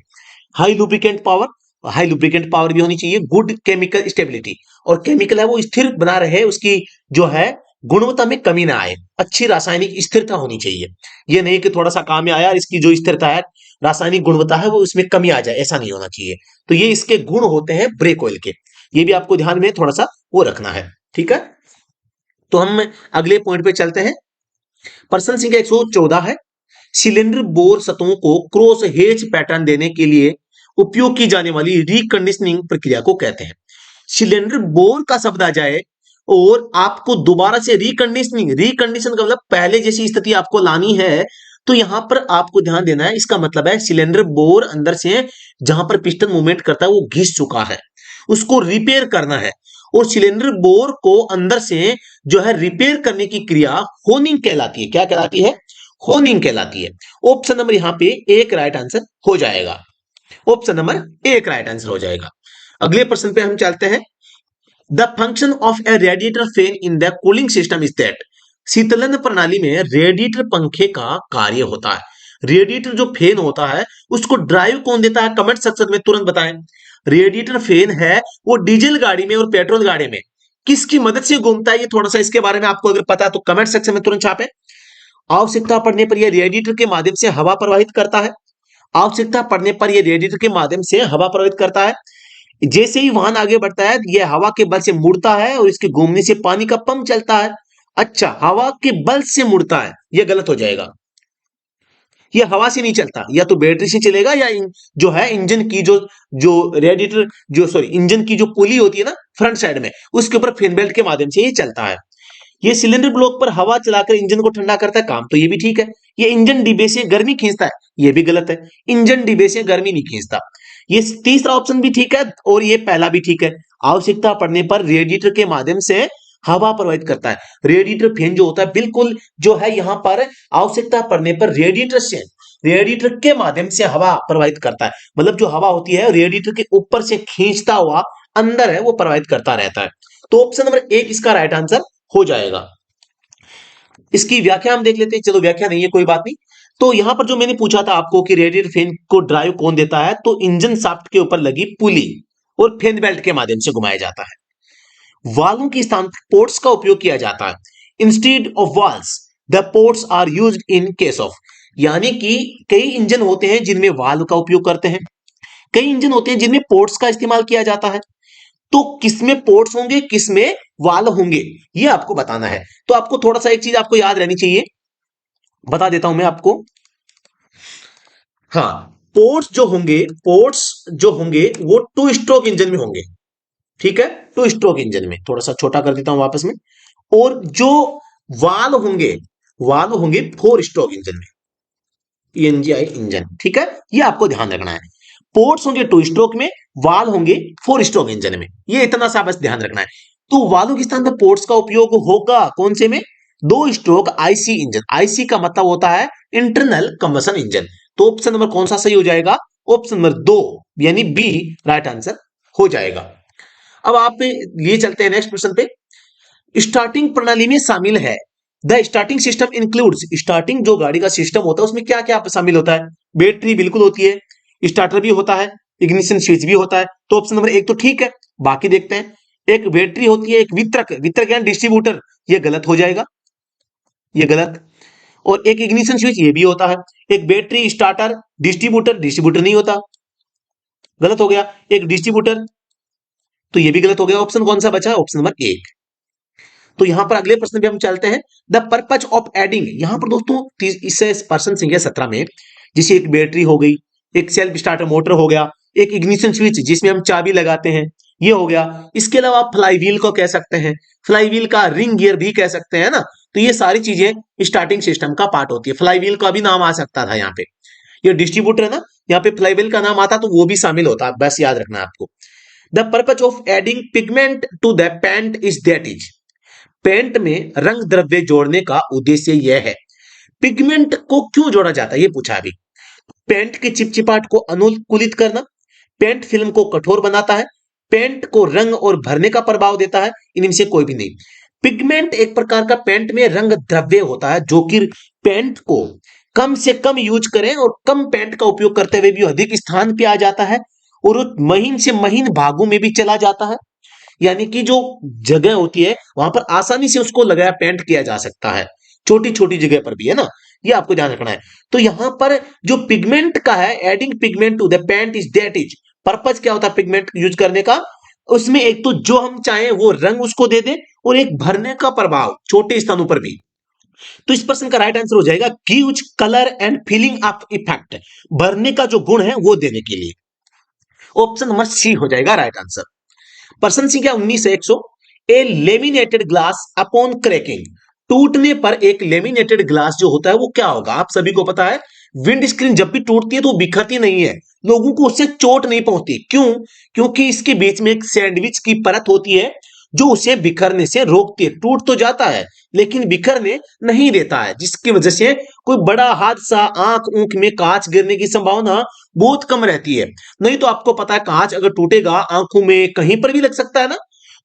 High lubricant power, high lubricant power भी होनी चाहिए। गुड केमिकल स्टेबिलिटी, और केमिकल है वो स्थिर बना रहे, उसकी जो है गुणवत्ता में कमी ना आए, अच्छी रासायनिक स्थिरता होनी चाहिए। ये नहीं कि थोड़ा सा काम में आया, इसकी जो स्थिरता है, रासायनिक गुणवत्ता है वो उसमें कमी आ जाए, ऐसा नहीं होना चाहिए। तो ये इसके गुण होते हैं ब्रेक ऑयल के, ये भी आपको ध्यान में थोड़ा सा वो रखना है, ठीक है। तो हम अगले पॉइंट पे चलते हैं। प्रश्न संख्या 114 है, सिलेंडर बोर सतहों को क्रॉस हेच पैटर्न देने के लिए उपयोग की जाने वाली रिकंडीशनिंग प्रक्रिया को कहते हैं। सिलेंडर बोर का शब्द आ जाए और आपको दोबारा से रिकंडीशनिंग, रिकंडीशन का मतलब पहले जैसी स्थिति आपको लानी है। तो यहां पर आपको ध्यान देना है, इसका मतलब है सिलेंडर बोर अंदर से जहां पर पिस्टन मूवमेंट करता है वो घिस चुका है, उसको रिपेयर करना है। और सिलेंडर बोर को अंदर से जो है रिपेयर करने की क्रिया होनिंग कहलाती है। क्या कहलाती है, होनिंग कहलाती है। ऑप्शन नंबर यहां पे एक राइट आंसर हो जाएगा, ऑप्शन नंबर एक राइट आंसर हो जाएगा। अगले प्रश्न पे हम चलते हैं। The function of A radiator fan in the cooling system is that, शीतलन प्रणाली में रेडिएटर पंखे का कार्य होता है। रेडिएटर जो फैन होता है उसको ड्राइव कौन देता है, कमेंट सेक्शन में तुरंत बताएं। रेडिएटर फैन है वो डीजल गाड़ी में और पेट्रोल गाड़ी में किसकी मदद से घूमता है, ये थोड़ा सा इसके बारे में आपको अगर पता है तो कमेंट सेक्शन में तुरंत छापें। आवश्यकता पड़ने पर यह रेडिएटर के माध्यम से हवा प्रवाहित करता है, आवश्यकता पड़ने पर यह रेडिएटर के माध्यम से हवा प्रवाहित करता है। जैसे ही वाहन आगे बढ़ता है यह हवा के बल से मुड़ता है और इसके घूमने से पानी का पंप चलता है। अच्छा, हवा के बल से मुड़ता है, यह गलत हो जाएगा। यह हवा से नहीं चलता, या तो बैटरी से चलेगा या जो है इंजन की जो जो रेडिएटर जो सॉरी इंजन की जो पुली होती है ना फ्रंट साइड में, उसके ऊपर फैन बेल्ट के माध्यम से ये चलता है। ये सिलेंडर ब्लॉक पर हवा चलाकर इंजन को ठंडा करता है, काम तो ये भी ठीक है। ये इंजन डिब्बे से गर्मी खींचता है, ये भी गलत है, इंजन डिब्बे से गर्मी नहीं खींचता। ये तीसरा ऑप्शन भी ठीक है और ये पहला भी ठीक है। आवश्यकता पड़ने पर रेडिएटर के माध्यम से हवा प्रवाहित करता है। रेडिएटर फैन जो होता है बिल्कुल जो है यहां पर आवश्यकता पड़ने पर रेडिएटर के माध्यम से हवा प्रवाहित करता है, मतलब जो हवा होती है रेडिएटर के ऊपर से खींचता हुआ अंदर है वो प्रवाहित करता रहता है। तो ऑप्शन नंबर एक इसका राइट आंसर हो जाएगा। इसकी व्याख्या हम देख लेते हैं, चलो व्याख्या नहीं है कोई बात नहीं। तो यहां पर जो मैंने पूछा था आपको कि रेडिएटर फैन को ड्राइव कौन देता है, तो इंजन शाफ्ट के ऊपर लगी पुली और फैन बेल्ट के माध्यम से घुमाया जाता है। वाल्वों के स्थान पर पोर्ट्स का उपयोग किया जाता है। Instead of valves the ports are used in case of, यानी कि कई इंजन होते हैं जिनमें वाल्व का उपयोग करते हैं, कई इंजन होते हैं जिनमें पोर्ट्स का इस्तेमाल किया जाता है। तो किसमें पोर्ट्स होंगे किसमें वाल्व होंगे ये आपको बताना है। तो आपको थोड़ा सा एक चीज आपको याद रहनी चाहिए, बता देता हूं मैं आपको। हाँ, पोर्ट्स जो होंगे वो टू स्ट्रोक इंजन में होंगे, ठीक है, टू स्ट्रोक इंजन में। थोड़ा सा छोटा कर देता हूं वापस में। और जो वाल्व होंगे फोर स्ट्रोक इंजन में, पीएनजीआई इंजन। ठीक है, ये आपको ध्यान रखना है। पोर्ट्स होंगे टू स्ट्रोक में, वाल्व होंगे फोर स्ट्रोक इंजन में, ये इतना सा बस ध्यान रखना है। तो वाल्व के स्थान पर पोर्ट्स का उपयोग होगा कौन से में? दो स्ट्रोक आईसी इंजन। आईसी का मतलब होता है इंटरनल कंबशन इंजन। तो ऑप्शन नंबर कौन सा सही हो जाएगा? ऑप्शन नंबर 2 यानी बी राइट आंसर हो जाएगा। अब आप लिए चलते हैं नेक्स्ट प्रश्न पे। स्टार्टिंग प्रणाली में शामिल है। The starting system includes, starting जो गाड़ी का सिस्टम होता है उसमें क्या क्या शामिल होता है? बैटरी बिल्कुल होती है, स्टार्टर भी होता है, इग्निशन स्विच भी होता है। तो ऑप्शन नंबर 1 तो ठीक है। बाकी देखते हैं। एक बैटरी होती है, एक वितरक, वितरक यानी डिस्ट्रीब्यूटर, ये गलत हो जाएगा, ये गलत। और एक इग्निशन स्विच, ये भी होता है। एक बैटरी, स्टार्टर, डिस्ट्रीब्यूटर, डिस्ट्रीब्यूटर नहीं होता, गलत हो गया। एक डिस्ट्रीब्यूटर, तो ये भी गलत हो गया। ऑप्शन कौन सा बचा? Option number 1। तो यहां पर अगले प्रश्न पे हम चलते हैं। द पर्पज ऑफ एडिंग, यहां पर दोस्तों इससे प्रश्न संख्या 17 में, जिसे एक बैटरी हो गई, एक सेल्फ स्टार्टर मोटर हो गया, एक इग्निशन स्विच जिसमें हम चाबी लगाते हैं, ये हो गया। इसके अलावा आप फ्लाई व्हील को कह सकते हैं, फ्लाई व्हील का रिंग गियर भी कह सकते हैं ना। तो ये सारी चीजें स्टार्टिंग सिस्टम का पार्ट होती है। फ्लाई व्हील का भी नाम आ सकता था यहाँ पे। ये डिस्ट्रीब्यूटर है ना, यहाँ पे फ्लाई व्हील का नाम आता तो वो भी शामिल होता, बस याद रखना है आपको। The purpose of adding pigment to the paint is that is, paint में रंग द्रव्य जोड़ने का उद्देश्य यह है। पिगमेंट को क्यों जोड़ा जाता है ये पूछा अभी। पेंट के चिपचिपाहट को अनुकूलित करना, पेंट फिल्म को कठोर बनाता है, पेंट को रंग और भरने का प्रभाव देता है, इनमें से कोई भी नहीं। पिगमेंट एक प्रकार का पेंट में रंग द्रव्य होता है जो कि पेंट को कम से कम यूज करें और कम पेंट का उपयोग करते हुए भी अधिक स्थान पे आ जाता है और महीन से महीन भागों में भी चला जाता है। यानी कि जो जगह होती है वहां पर आसानी से उसको लगाया पेंट किया जा सकता है, छोटी छोटी जगह पर भी, है ना। ये आपको ध्यान रखना है। तो यहां पर जो पिगमेंट का है, adding pigment to the paint is that is, purpose क्या होता है पिगमेंट यूज करने का? उसमें एक तो जो हम चाहें वो रंग उसको दे दे और एक भरने का प्रभाव छोटे स्थानों पर भी। तो इस प्रश्न का राइट आंसर हो जाएगा gives colour and feeling of effect, भरने का जो गुण है वो देने के लिए। ऑप्शन नंबर सी हो जाएगा राइट आंसर। प्रश्न संख्या 19 से 100। ए लेमिनेटेड ग्लास अपॉन क्रैकिंग, टूटने पर एक लेमिनेटेड ग्लास जो होता है वो क्या होगा? आप सभी को पता है विंड स्क्रीन जब भी टूटती है तो बिखरती नहीं है, लोगों को उससे चोट नहीं पहुंचती। क्यों? क्योंकि इसके बीच में एक सैंडविच की परत होती है जो उसे बिखरने से रोकती है। टूट तो जाता है लेकिन बिखरने नहीं देता है, जिसकी वजह से कोई बड़ा हादसा, आंख ऊंख में कांच गिरने की संभावना बहुत कम रहती है। नहीं तो आपको पता है कांच अगर टूटेगा आंखों में कहीं पर भी लग सकता है ना।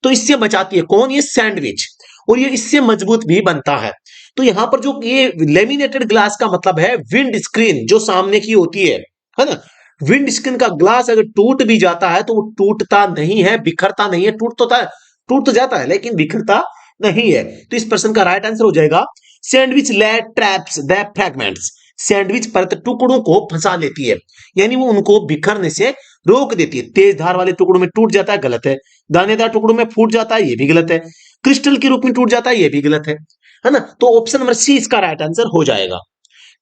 तो इससे बचाती है कौन? ये सैंडविच। और ये इससे मजबूत भी बनता है। तो यहां पर जो ये लेमिनेटेड ग्लास का मतलब है विंड स्क्रीन जो सामने की होती है ना। विंड स्क्रीन का ग्लास अगर टूट भी जाता है तो वो टूटता नहीं है, बिखरता नहीं है। टूट तो जाता है लेकिन बिखरता नहीं है। तो इस प्रश्न का राइट आंसर हो जाएगा सैंडविच ले ट्रैप्स द फ्रैगमेंट्स, सैंडविच परत टुकड़ों को फंसा लेती है, यानी वो उनको बिखरने से रोक देती है। तेज धार वाले टुकड़ों में टूट जाता है, गलत है। दानेदार टुकड़ों में फूट जाता है, ये भी गलत है। क्रिस्टल के रूप में टूट जाता है, ये भी गलत है ना। तो ऑप्शन नंबर सी इसका राइट आंसर हो जाएगा।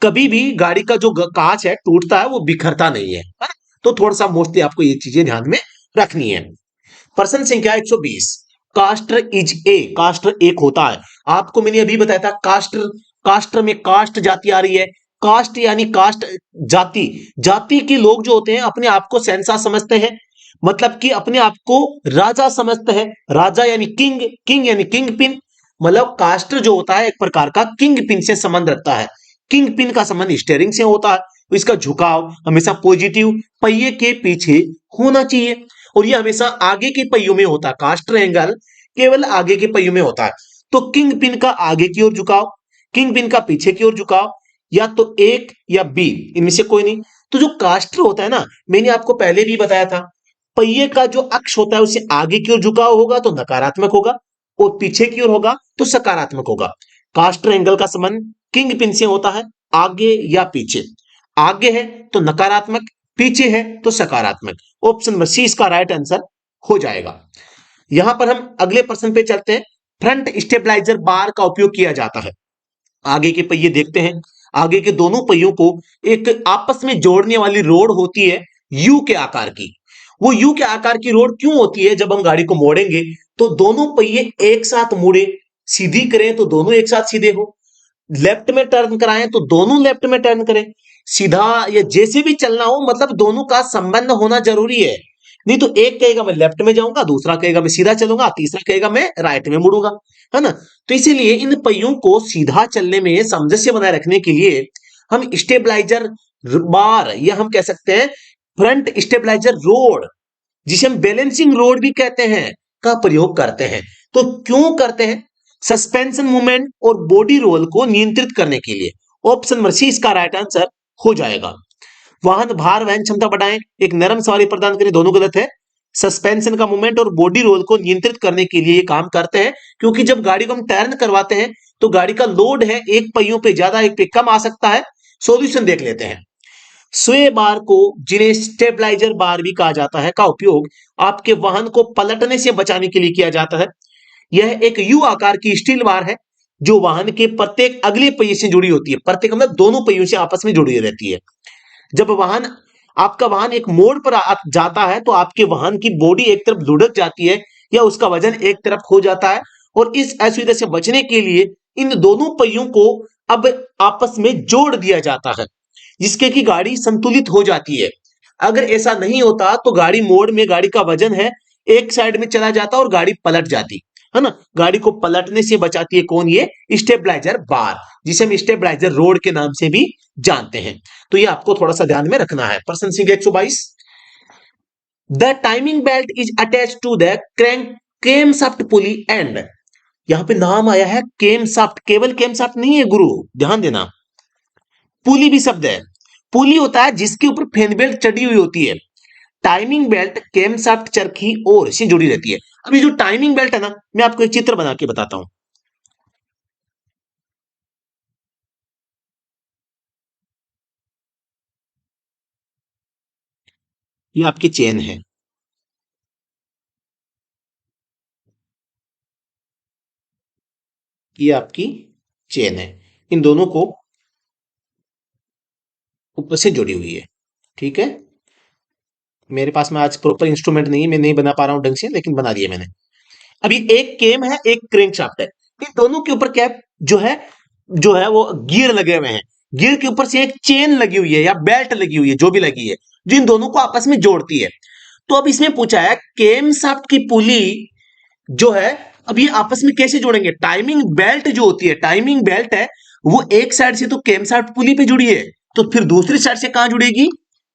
कभी भी गाड़ी का जो कांच है टूटता है वो बिखरता नहीं है ना? तो थोड़ा सा मोस्टली आपको ये चीजें ध्यान में रखनी है। प्रश्न संख्या 120। कास्टर इज ए, कास्टर एक होता है। आपको मैंने अभी बताया था कास्टर, कास्टर में कास्ट जाति आ रही है। कास्ट यानी कास्ट जाति, जाति के लोग जो होते हैं अपने आप को शहंशाह समझते हैं, मतलब कि अपने आप को राजा समझते हैं। राजा यानी किंग, किंग यानी किंग पिन, मतलब कास्टर जो होता है एक प्रकार का किंग पिन से संबंध रखता है। किंग पिन का संबंध स्टीयरिंग से होता है। इसका झुकाव हमेशा पॉजिटिव पहिए के पीछे होना चाहिए और ये हमेशा आगे के पहियों में होता है। कास्टर एंगल केवल आगे के पहियों में होता है। तो किंग पिन का आगे की ओर झुकाव, किंग पिन का पीछे की ओर झुकाव, या तो एक या बी, इनमें से कोई नहीं। तो जो कास्टर होता है ना, मैंने आपको पहले भी बताया था, पहिए का जो अक्ष होता है उसे आगे की ओर झुकाव होगा तो नकारात्मक होगा और पीछे की ओर होगा तो सकारात्मक होगा। कास्टर एंगल का संबंध किंग पिन से होता है, आगे या पीछे। आगे है तो नकारात्मक, पीछे है तो सकारात्मक। ऑप्शन नंबर सी इसका राइट आंसर हो जाएगा। यहां पर हम अगले प्रश्न पे चलते हैं। फ्रंट स्टेबलाइजर बार का उपयोग किया जाता है। आगे के पहिए देखते हैं, आगे के दोनों पहियों को एक आपस में जोड़ने वाली रोड होती है, यू के आकार की। वो यू के आकार की रोड क्यों होती है? जब हम गाड़ी को मोड़ेंगे तो दोनों पहिए एक साथ मुड़े, सीधी करें तो दोनों एक साथ सीधे हो, लेफ्ट में टर्न कराएं तो दोनों लेफ्ट में टर्न करें, सीधा या जैसे भी चलना हो, मतलब दोनों का संबंध होना जरूरी है। नहीं तो एक कहेगा मैं लेफ्ट में जाऊंगा, दूसरा कहेगा मैं सीधा चलूंगा, तीसरा कहेगा मैं राइट में मुड़ूंगा, है ना। तो इसीलिए इन पहियों को सीधा चलने में सामंजस्य बनाए रखने के लिए हम स्टेबलाइजर बार, या हम कह सकते हैं फ्रंट स्टेबलाइजर रोड, जिसे हम बैलेंसिंग रोड भी कहते हैं, का प्रयोग करते हैं। तो क्यों करते हैं? सस्पेंशन मूवमेंट और बॉडी रोल को नियंत्रित करने के लिए। ऑप्शन नंबर सी इसका राइट आंसर हो जाएगा। वाहन भार वहन क्षमता बढ़ाएं, एक नरम सवारी प्रदान करें, दोनों गलत है। सस्पेंशन का मूवमेंट और बॉडी रोल को नियंत्रित करने के लिए ये काम करते हैं, क्योंकि जब गाड़ी को हम टर्न करवाते हैं तो गाड़ी का लोड है एक पहियों पे ज्यादा एक पे कम आ सकता है। सॉल्यूशन देख लेते हैं। स्वे बार को, जिन्हें स्टेबलाइजर बार भी कहा जाता है, का उपयोग आपके वाहन को पलटने से बचाने के लिए किया जाता है। यह एक यू आकार की स्टील बार है जो वाहन के प्रत्येक अगले पहिए से जुड़ी होती है। प्रत्येक मतलब दोनों पहियों से आपस में जुड़ी रहती है। जब वाहन, आपका वाहन एक मोड़ पर जाता है तो आपके वाहन की बॉडी एक तरफ लुढ़क जाती है या उसका वजन एक तरफ हो जाता है, और इस असुविधा से बचने के लिए इन दोनों पहियों को अब आपस में जोड़ दिया जाता है, जिसके कि गाड़ी संतुलित हो जाती है। अगर ऐसा नहीं होता तो गाड़ी मोड़ में, गाड़ी का वजन है एक साइड में चला जाता और गाड़ी पलट जाती, है ना। गाड़ी को पलटने से बचाती है कौन? ये स्टेबलाइजर बार, जिसे हम स्टेबलाइजर रोड के नाम से भी जानते हैं। तो ये आपको थोड़ा सा ध्यान में रखना है। प्रश्न संख्या 122, the timing belt is attach to the crank cam shaft pulley and, यहां पे नाम आया है केम शाफ्ट, केवल केम शाफ्ट नहीं है गुरु, ध्यान देना, पुली भी शब्द है। पुली होता है जिसके ऊपर फैन बेल्ट चढ़ी हुई होती है। टाइमिंग बेल्ट केम शाफ्ट चरखी और से जुड़ी रहती है। अभी जो टाइमिंग बेल्ट है ना, मैं आपको एक चित्र बना के बताता हूं। ये आपकी चेन है, ये आपकी चेन है, इन दोनों को ऊपर से जुड़ी हुई है, ठीक है। मेरे पास में आज प्रॉपर इंस्ट्रूमेंट नहीं है, मैं नहीं बना पा रहा हूं ढंग से, लेकिन बना दिया मैंने। अभी एक केम है, एक क्रैंक शाफ्ट है, इन दोनों के ऊपर क्या जो है वो गियर लगे हुए हैं। गियर के ऊपर से एक चेन लगी हुई है या बेल्ट लगी हुई है, जो भी लगी है, जो इन दोनों को आपस में जोड़ती है। तो अब इसमें पूछा है केम शाफ्ट की पुली जो है, अब ये आपस में कैसे जोड़ेंगे? टाइमिंग बेल्ट जो होती है, टाइमिंग बेल्ट है, वो एक साइड से तो केम शाफ्ट पुली पे जुड़ी है, तो फिर दूसरी साइड से कहां जुड़ेगी?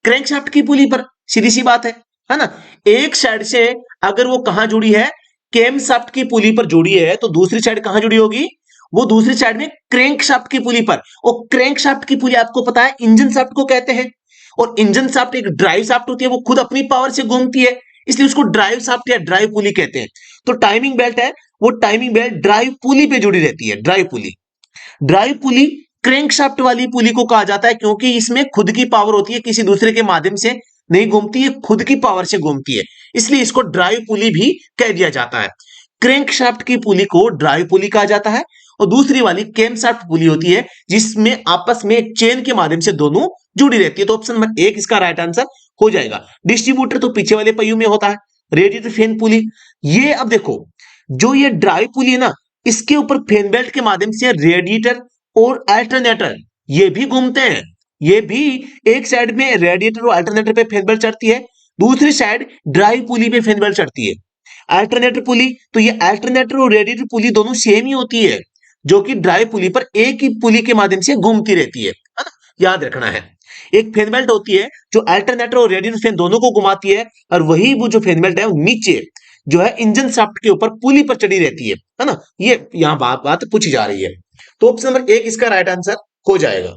क्रैंक शाफ्ट की पुली पर। सीधी सी बात है ना। एक साइड से अगर वो कहां जुड़ी है, केम शाफ्ट की पुली पर जुड़ी है, तो दूसरी साइड कहां जुड़ी होगी? वो दूसरी साइड में क्रैंक शाफ्ट की पुली पर। और क्रैंक शाफ्ट की पुली आपको पता है इंजन शाफ्ट को कहते हैं, और इंजन शाफ्ट एक ड्राइव शाफ्ट होती है, वो खुद अपनी पावर से घूमती है, इसलिए उसको ड्राइव शाफ्ट या ड्राइव पुली कहते हैं। तो टाइमिंग बेल्ट है, वो टाइमिंग बेल्ट ड्राइव पुली पे जुड़ी रहती है, ड्राइव पुली। ड्राइव पुली क्रैंकशाफ्ट वाली पुली को कहा जाता है, क्योंकि इसमें खुद की पावर होती है, किसी दूसरे के माध्यम से नहीं घूमती है, खुद की पावर से घूमती है, इसलिए इसको ड्राइव पुली भी कह दिया जाता है। क्रैंकशाफ्ट की पुली को ड्राइव पुली कहा जाता है, और दूसरी वाली कैमशाफ्ट पुली होती है, जिसमें आपस में एक चेन के माध्यम से दोनों जुड़ी रहती है। तो ऑप्शन नंबर एक इसका राइट आंसर हो जाएगा। डिस्ट्रीब्यूटर तो पीछे वाले पहियों में होता है। रेडिएटर फैन पुली, ये अब देखो, जो ये ड्राइव पुली है ना, इसके ऊपर फैन बेल्ट के माध्यम से रेडिएटर और अल्टरनेटर ये भी घूमते हैं। ये भी एक साइड में रेडिएटर और अल्टरनेटर पे फैन बेल्ट चढ़ती है, दूसरी साइड ड्राइव पुली पे फैन बेल्ट चढ़ती है। अल्टरनेटर पुली, तो ये अल्टरनेटर और रेडिएटर पुली दोनों सेम ही होती है, जो कि ड्राइव पुली पर एक ही पुली के माध्यम से घूमती रहती है ना। याद रखना है, एक फैन बेल्ट होती है जो अल्टरनेटर और रेडिएटर फैन दोनों को घुमाती है, और वही वो जो फैन बेल्ट है वो नीचे जो है इंजन शाफ्ट के ऊपर पुली पर चढ़ी रहती है ना। ये यहां बात पूछी जा रही है। तो ऑप्शन नंबर एक इसका राइट आंसर हो जाएगा।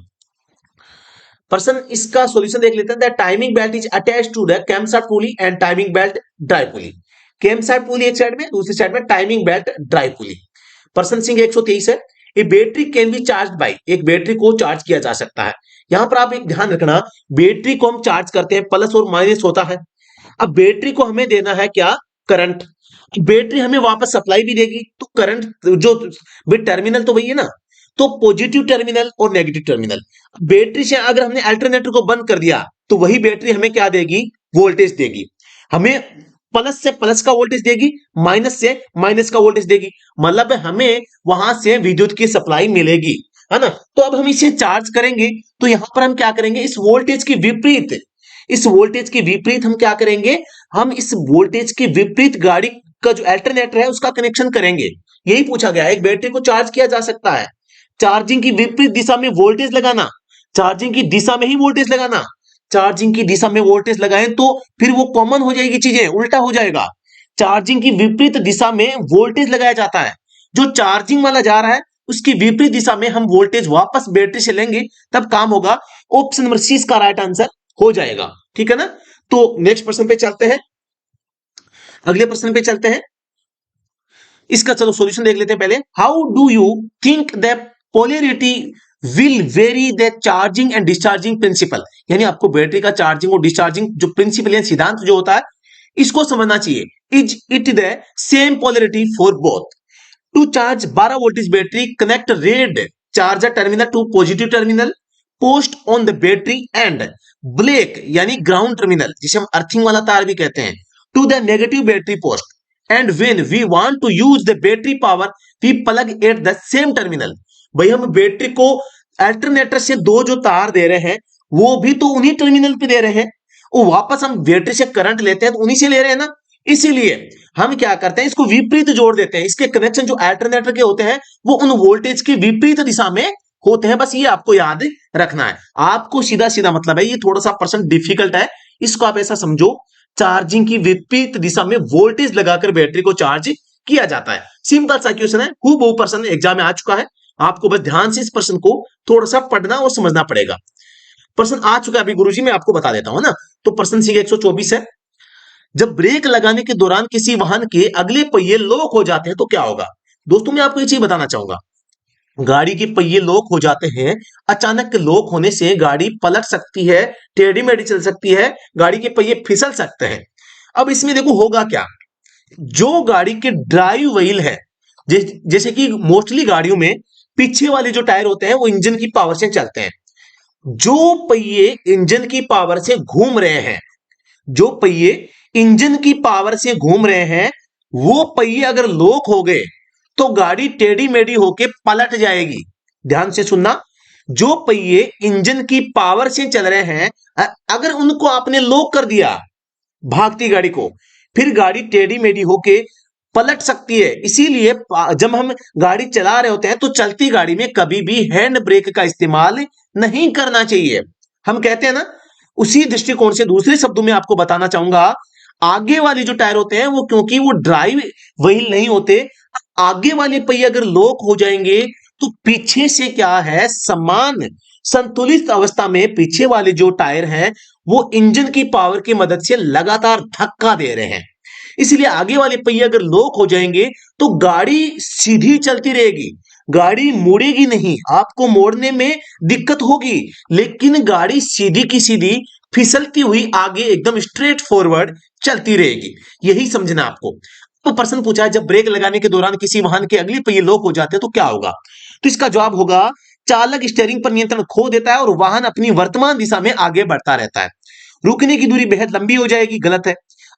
पर्सन इसका सॉल्यूशन देख लेते हैं। The timing belt is attach to the camshaft pulley and timing belt drive pulley. Camshaft pulley एक साइड में, दूसरी साइड में टाइमिंग बेल्ट ड्राइव पुली। पर्सन सिंह 123 है। A battery can be charge by, एक बैटरी को चार्ज किया जा सकता है। यहां पर आप एक ध्यान रखना, बैटरी को हम चार्ज करते हैं, प्लस और माइनस होता है। अब बैटरी को हमें देना है क्या? करंट। बैटरी हमें वापस सप्लाई भी देगी, तो करंट जो टर्मिनल तो वही है ना, तो पॉजिटिव टर्मिनल और नेगेटिव टर्मिनल। बैटरी से अगर हमने अल्टरनेटर को बंद कर दिया तो वही बैटरी हमें क्या देगी, वोल्टेज देगी। हमें प्लस से प्लस का वोल्टेज देगी, माइनस से माइनस का वोल्टेज देगी, मतलब हमें वहां से विद्युत की सप्लाई मिलेगी, है ना। तो अब हम इसे चार्ज करेंगे, तो यहां पर हम क्या करेंगे, इस वोल्टेज के विपरीत, इस वोल्टेज के विपरीत हम क्या करेंगे, हम इस वोल्टेज के विपरीत गाड़ी का जो अल्टरनेटर है उसका कनेक्शन करेंगे। यही पूछा गया है, एक बैटरी को चार्ज किया जा सकता है, चार्जिंग की विपरीत दिशा में वोल्टेज लगाना, चार्जिंग की दिशा में ही वोल्टेज लगाना, चार्जिंग की दिशा में वोल्टेज लगाएं तो फिर वो कॉमन हो जाएगी, चीजें उल्टा हो जाएगा। चार्जिंग की विपरीत दिशा में वोल्टेज लगाया जाता है, जो चार्जिंग वाला जा रहा है उसकी विपरीत दिशा में हम वोल्टेज वापस बैटरी से लेंगे, तब काम होगा। ऑप्शन नंबर सी इसका राइट आंसर हो जाएगा, ठीक है ना। तो नेक्स्ट प्रश्न पे चलते हैं, अगले प्रश्न पे चलते हैं। इसका चलो सॉल्यूशन देख लेते हैं पहले। How do you think the polarity will vary the charging and discharging principle, यानी आपको बैटरी का चार्जिंग और डिस्चार्जिंग जो प्रिंसिपल या सिद्धांत जो होता है इसको समझना चाहिए। Is it the same polarity for both? To charge 12 voltage battery, connect red charger terminal to positive terminal post on the battery and black यानी ग्राउंड टर्मिनल, जिसे हम अर्थिंग वाला तार भी कहते हैं, to the negative battery post, and when we want to use the battery power we plug at the same terminal. भाई हम बैटरी को अल्टरनेटर से दो जो तार दे रहे हैं वो भी तो उन्हीं टर्मिनल पे दे रहे हैं, वो वापस हम बैटरी से करंट लेते हैं तो उन्हीं से ले रहे हैं ना, इसीलिए हम क्या करते हैं, इसको विपरीत जोड़ देते हैं। इसके कनेक्शन जो अल्टरनेटर के होते हैं वो उन वोल्टेज की विपरीत दिशा में होते हैं, बस ये आपको याद रखना है। आपको सीधा सीधा मतलब है, ये थोड़ा सा पर्सन डिफिकल्ट है, इसको आप ऐसा समझो, चार्जिंग की विपरीत दिशा में वोल्टेज लगाकर बैटरी को चार्ज किया जाता है। सिंपल सा क्वेश्चन है, हूबहू पर्सन एग्जाम में आ चुका है, आपको बस ध्यान से इस प्रश्न को थोड़ा सा पढ़ना और समझना पड़ेगा। प्रश्न आ चुका है अभी गुरुजी, मैं आपको बता देता हूं ना। तो प्रश्न सी 124 है, जब ब्रेक लगाने के दौरान किसी वाहन के अगले पहिए लॉक हो जाते हैं तो क्या होगा? दोस्तों मैं आपको ये चीज बताना चाहूंगा, गाड़ी के पहिए लॉक हो जाते हैं, अचानक लॉक होने से गाड़ी पलट सकती है, टेढ़ी मेढ़ी चल सकती है, गाड़ी के पहिए फिसल सकते हैं। अब इसमें देखो होगा क्या, जो गाड़ी के ड्राइव व्हील है, जैसे कि मोस्टली गाड़ियों में पीछे वाले जो टायर होते हैं वो इंजन की पावर से चलते हैं। जो पहिए इंजन की पावर से घूम रहे हैं, जो पहिए इंजन की पावर से घूम रहे हैं, वो पहिए अगर लॉक हो गए तो गाड़ी टेढ़ी मेढ़ी होके पलट जाएगी। ध्यान से सुनना, जो पहिए इंजन की पावर से चल रहे हैं अगर उनको आपने लॉक कर दिया भागती गाड़ी को, फिर गाड़ी टेढ़ी मेढ़ी होके पलट सकती है। इसीलिए जब हम गाड़ी चला रहे होते हैं तो चलती गाड़ी में कभी भी हैंड ब्रेक का इस्तेमाल नहीं करना चाहिए। हम कहते हैं ना, उसी दृष्टिकोण से दूसरे शब्दों में आपको बताना चाहूंगा, आगे वाले जो टायर होते हैं वो क्योंकि वो ड्राइव व्हील नहीं होते, आगे वाले पहिए अगर लॉक हो जाएंगे तो पीछे से क्या है, समान संतुलित अवस्था में पीछे वाले जो टायर हैं वो इंजन की पावर की मदद से लगातार धक्का दे रहे हैं। इसलिए आगे वाले पहिए अगर लॉक हो जाएंगे तो गाड़ी सीधी चलती रहेगी, गाड़ी मुड़ेगी नहीं, आपको मोड़ने में दिक्कत होगी, लेकिन गाड़ी सीधी की सीधी फिसलती हुई आगे एकदम स्ट्रेट फॉरवर्ड चलती रहेगी। यही समझना आपको। तो प्रश्न पूछा है, जब ब्रेक लगाने के दौरान किसी वाहन के अगले पहिए लॉक हो जाते हैं तो क्या होगा? तो इसका जवाब होगा, चालक स्टीयरिंग पर नियंत्रण खो देता है और वाहन अपनी वर्तमान दिशा में आगे बढ़ता रहता है। रुकने की दूरी बेहद लंबी हो जाएगी, गलत है।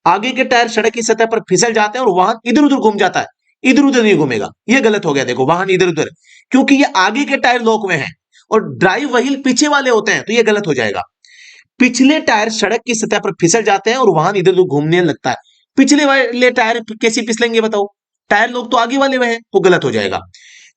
आगे के टायर सड़क की सतह पर फिसल जाते हैं और वाहन इधर उधर घूम जाता है, इधर उधर नहीं घूमेगा, यह गलत हो गया। देखो वाहन इधर उधर, क्योंकि ये आगे के टायर लॉक में हैं और ड्राइव व्हील पीछे वाले होते हैं, तो यह गलत हो जाएगा। पिछले टायर सड़क की सतह पर फिसल जाते हैं और वाहन इधर उधर घूमने लगता है। पिछले वाले टायर कैसे फिसलेंगे बताओ, टायर लोग तो आगे वाले में हैं, वो गलत हो जाएगा।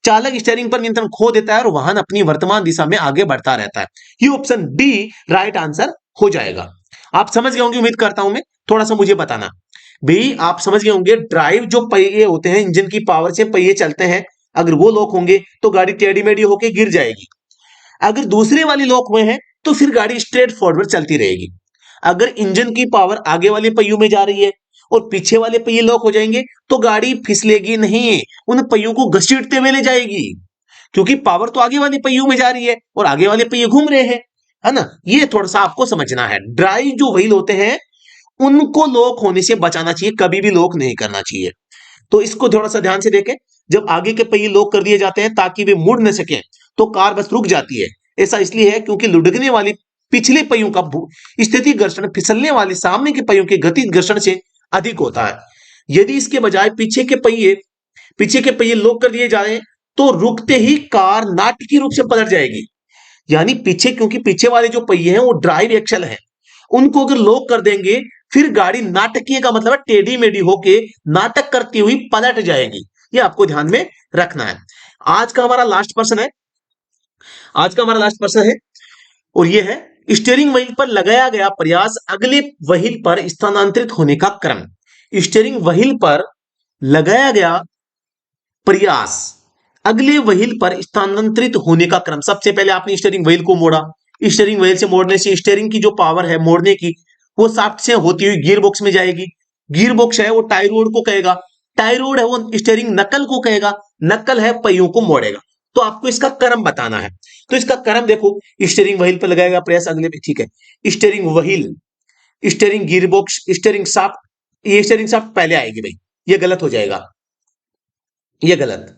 चालक स्टीयरिंग पर नियंत्रण खो देता है और वाहन अपनी वर्तमान दिशा में आगे बढ़ता रहता है। ये ऑप्शन डी राइट आंसर हो जाएगा। आप समझ गए होंगे, उम्मीद करता हूं मैं। थोड़ा सा मुझे बताना भाई, आप समझ गए होंगे, ड्राइव जो पहिए होते हैं, इंजन की पावर से पहिए चलते हैं, अगर वो लॉक होंगे तो गाड़ी टेढ़ी मेढ़ी होकर गिर जाएगी। अगर दूसरे वाली लॉक हुए हैं तो फिर गाड़ी स्ट्रेट फॉरवर्ड चलती रहेगी। अगर इंजन की पावर आगे वाले पहियों में जा रही है और पीछे वाले पहिए लॉक हो जाएंगे तो गाड़ी फिसलेगी नहीं, उन पहियों को घसीटते हुए ले जाएगी, क्योंकि पावर तो आगे वाले पहियों में जा रही है और आगे वाले पहिए घूम रहे हैं, है ना। ये थोड़ा सा आपको समझना है। ड्राइव जो व्हील होते हैं उनको लॉक होने से बचाना चाहिए, कभी भी लॉक नहीं करना चाहिए। तो इसको थोड़ा सा ध्यान से देखें, जब आगे के पहिए लॉक कर दिए जाते हैं ताकि वे मुड़ न सकें तो कार बस रुक जाती है। ऐसा इसलिए है क्योंकि लुढ़कने वाली पिछले पहियों का स्थिति घर्षण फिसलने वाले सामने के पहियों के गति घर्षण से अधिक होता है। यदि इसके बजाय पीछे के पहिए लॉक कर दिए जाएं तो रुकते ही कार नाटकीय रूप से पलट जाएगी। यानी पीछे, क्योंकि पीछे वाले जो पहिए हैं वो ड्राइव एक्सल है, उनको अगर लॉक कर देंगे फिर गाड़ी नाटकीय का मतलब है टेढ़ी मेढ़ी होके नाटक करती हुई पलट जाएगी। ये आपको ध्यान में रखना है। आज का हमारा लास्ट प्रश्न है, आज का हमारा लास्ट प्रश्न है और यह है स्टीयरिंग व्हील पर लगाया गया प्रयास अगले व्हील पर स्थानांतरित होने का क्रम। स्टीयरिंग व्हील पर लगाया गया प्रयास अगले व्हील पर स्थानांतरित होने का क्रम। सबसे पहले आपने स्टीयरिंग व्हील को मोड़ा, स्टीयरिंग व्हील से मोड़ने से स्टीयरिंग की जो पावर है मोड़ने की वो शाफ्ट से होती हुई गियर बॉक्स में जाएगी। गियर बॉक्स है वो टाई रोड को कहेगा, टाई रोड है वो स्टीयरिंग नकल को कहेगा, नकल है पहियों को मोड़ेगा। तो आपको इसका क्रम बताना है। तो इसका क्रम देखो, स्टीयरिंग व्हील पर लगाएगा प्रयास अगले, ठीक है, steering wheel, steering gear box, steering shaft, ये स्टीयरिंग शाफ्ट पहले आएगी भाई, ये गलत हो जाएगा, ये गलत।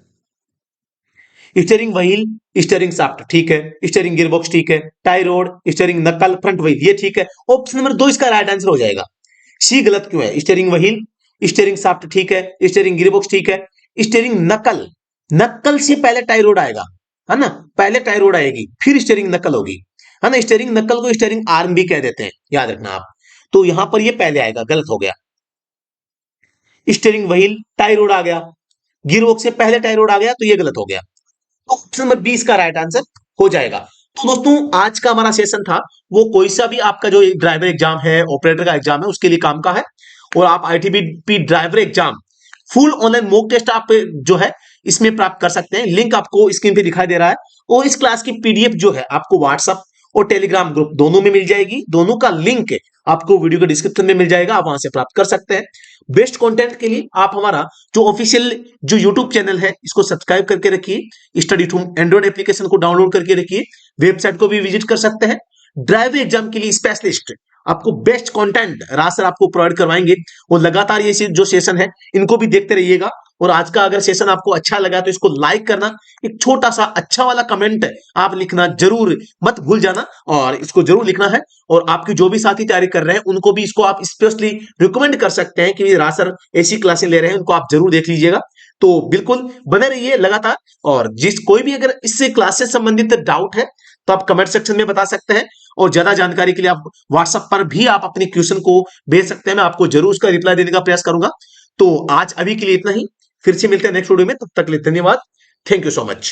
स्टीयरिंग व्हील, स्टीयरिंग शाफ्ट ठीक है, स्टीयरिंग गियरबॉक्स ठीक है, टाई रोड, स्टीयरिंग नकल, फ्रंट व्हील ये ठीक है। ऑप्शन नंबर 2 इसका राइट आंसर हो जाएगा। सी गलत क्यों है? स्टीयरिंग व्हील, स्टीयरिंग शाफ्ट ठीक है, स्टीयरिंग गियरबॉक्स ठीक है, स्टीयरिंग नकल, नकल से पहले टाई रोड आएगा, है ना, पहले टाई रोड आएगी फिर स्टीयरिंग नकल होगी, है ना। स्टीयरिंग नकल को स्टीयरिंग आर्म भी कह देते हैं, याद रखना आप। तो यहां पर ये पहले आएगा, गलत हो गया। स्टीयरिंग व्हील, टाई रोड आ गया, गियरबॉक्स से पहले टाई रोड आ गया तो ये गलत हो गया। ऑप्शन नंबर 20 का राइट आंसर हो जाएगा। तो दोस्तों आज का हमारा सेशन था वो कोई सा भी आपका जो ड्राइवर एग्जाम है, ऑपरेटर का एग्जाम है, उसके लिए काम का है। और आप ITBP driver exam full online mock test आप जो है इसमें प्राप्त कर सकते हैं। लिंक आपको स्क्रीन पे दिखाई दे रहा है। और इस क्लास की पीडीएफ जो है आपको व्हाट्सएप और टेलीग्राम ग्रुप दोनों में मिल जाएगी। दोनों का लिंक आपको वीडियो के डिस्क्रिप्शन में मिल जाएगा, आप वहां से प्राप्त कर सकते हैं। बेस्ट कंटेंट के लिए आप हमारा जो ऑफिशियल जो यूट्यूब चैनल है इसको सब्सक्राइब करके रखिए। स्टडी टू एंड्रॉइड एप्लीकेशन को डाउनलोड करके रखिए। वेबसाइट को भी विजिट कर सकते हैं। ड्राइवर एग्जाम के लिए स्पेशलिस्ट आपको बेस्ट कंटेंट राज सर आपको प्रोवाइड करवाएंगे। और लगातार ये जो सेशन है इनको भी देखते रहिएगा। और आज का अगर सेशन आपको अच्छा लगा तो इसको लाइक करना, एक छोटा सा अच्छा वाला कमेंट आप लिखना जरूर मत भूल जाना, और इसको जरूर लिखना है। और आपके जो भी साथी तैयारी कर रहे हैं उनको भी इसको आप स्पेशली रिकमेंड कर सकते हैं कि राज सर ऐसी क्लासें ले रहे हैं, उनको आप जरूर देख लीजिएगा। तो बिल्कुल बने रहिए लगातार। और जिस कोई भी अगर इससे क्लास से संबंधित डाउट है तो आप कमेंट सेक्शन में बता सकते हैं। और ज्यादा जानकारी के लिए आप व्हाट्सएप पर भी आप अपने क्वेश्चन को भेज सकते हैं, मैं आपको जरूर उसका रिप्लाई देने का प्रयास करूंगा। तो आज अभी के लिए इतना ही, फिर से मिलते हैं नेक्स्ट वीडियो में, तब तक के लिए धन्यवाद। Thank you so much.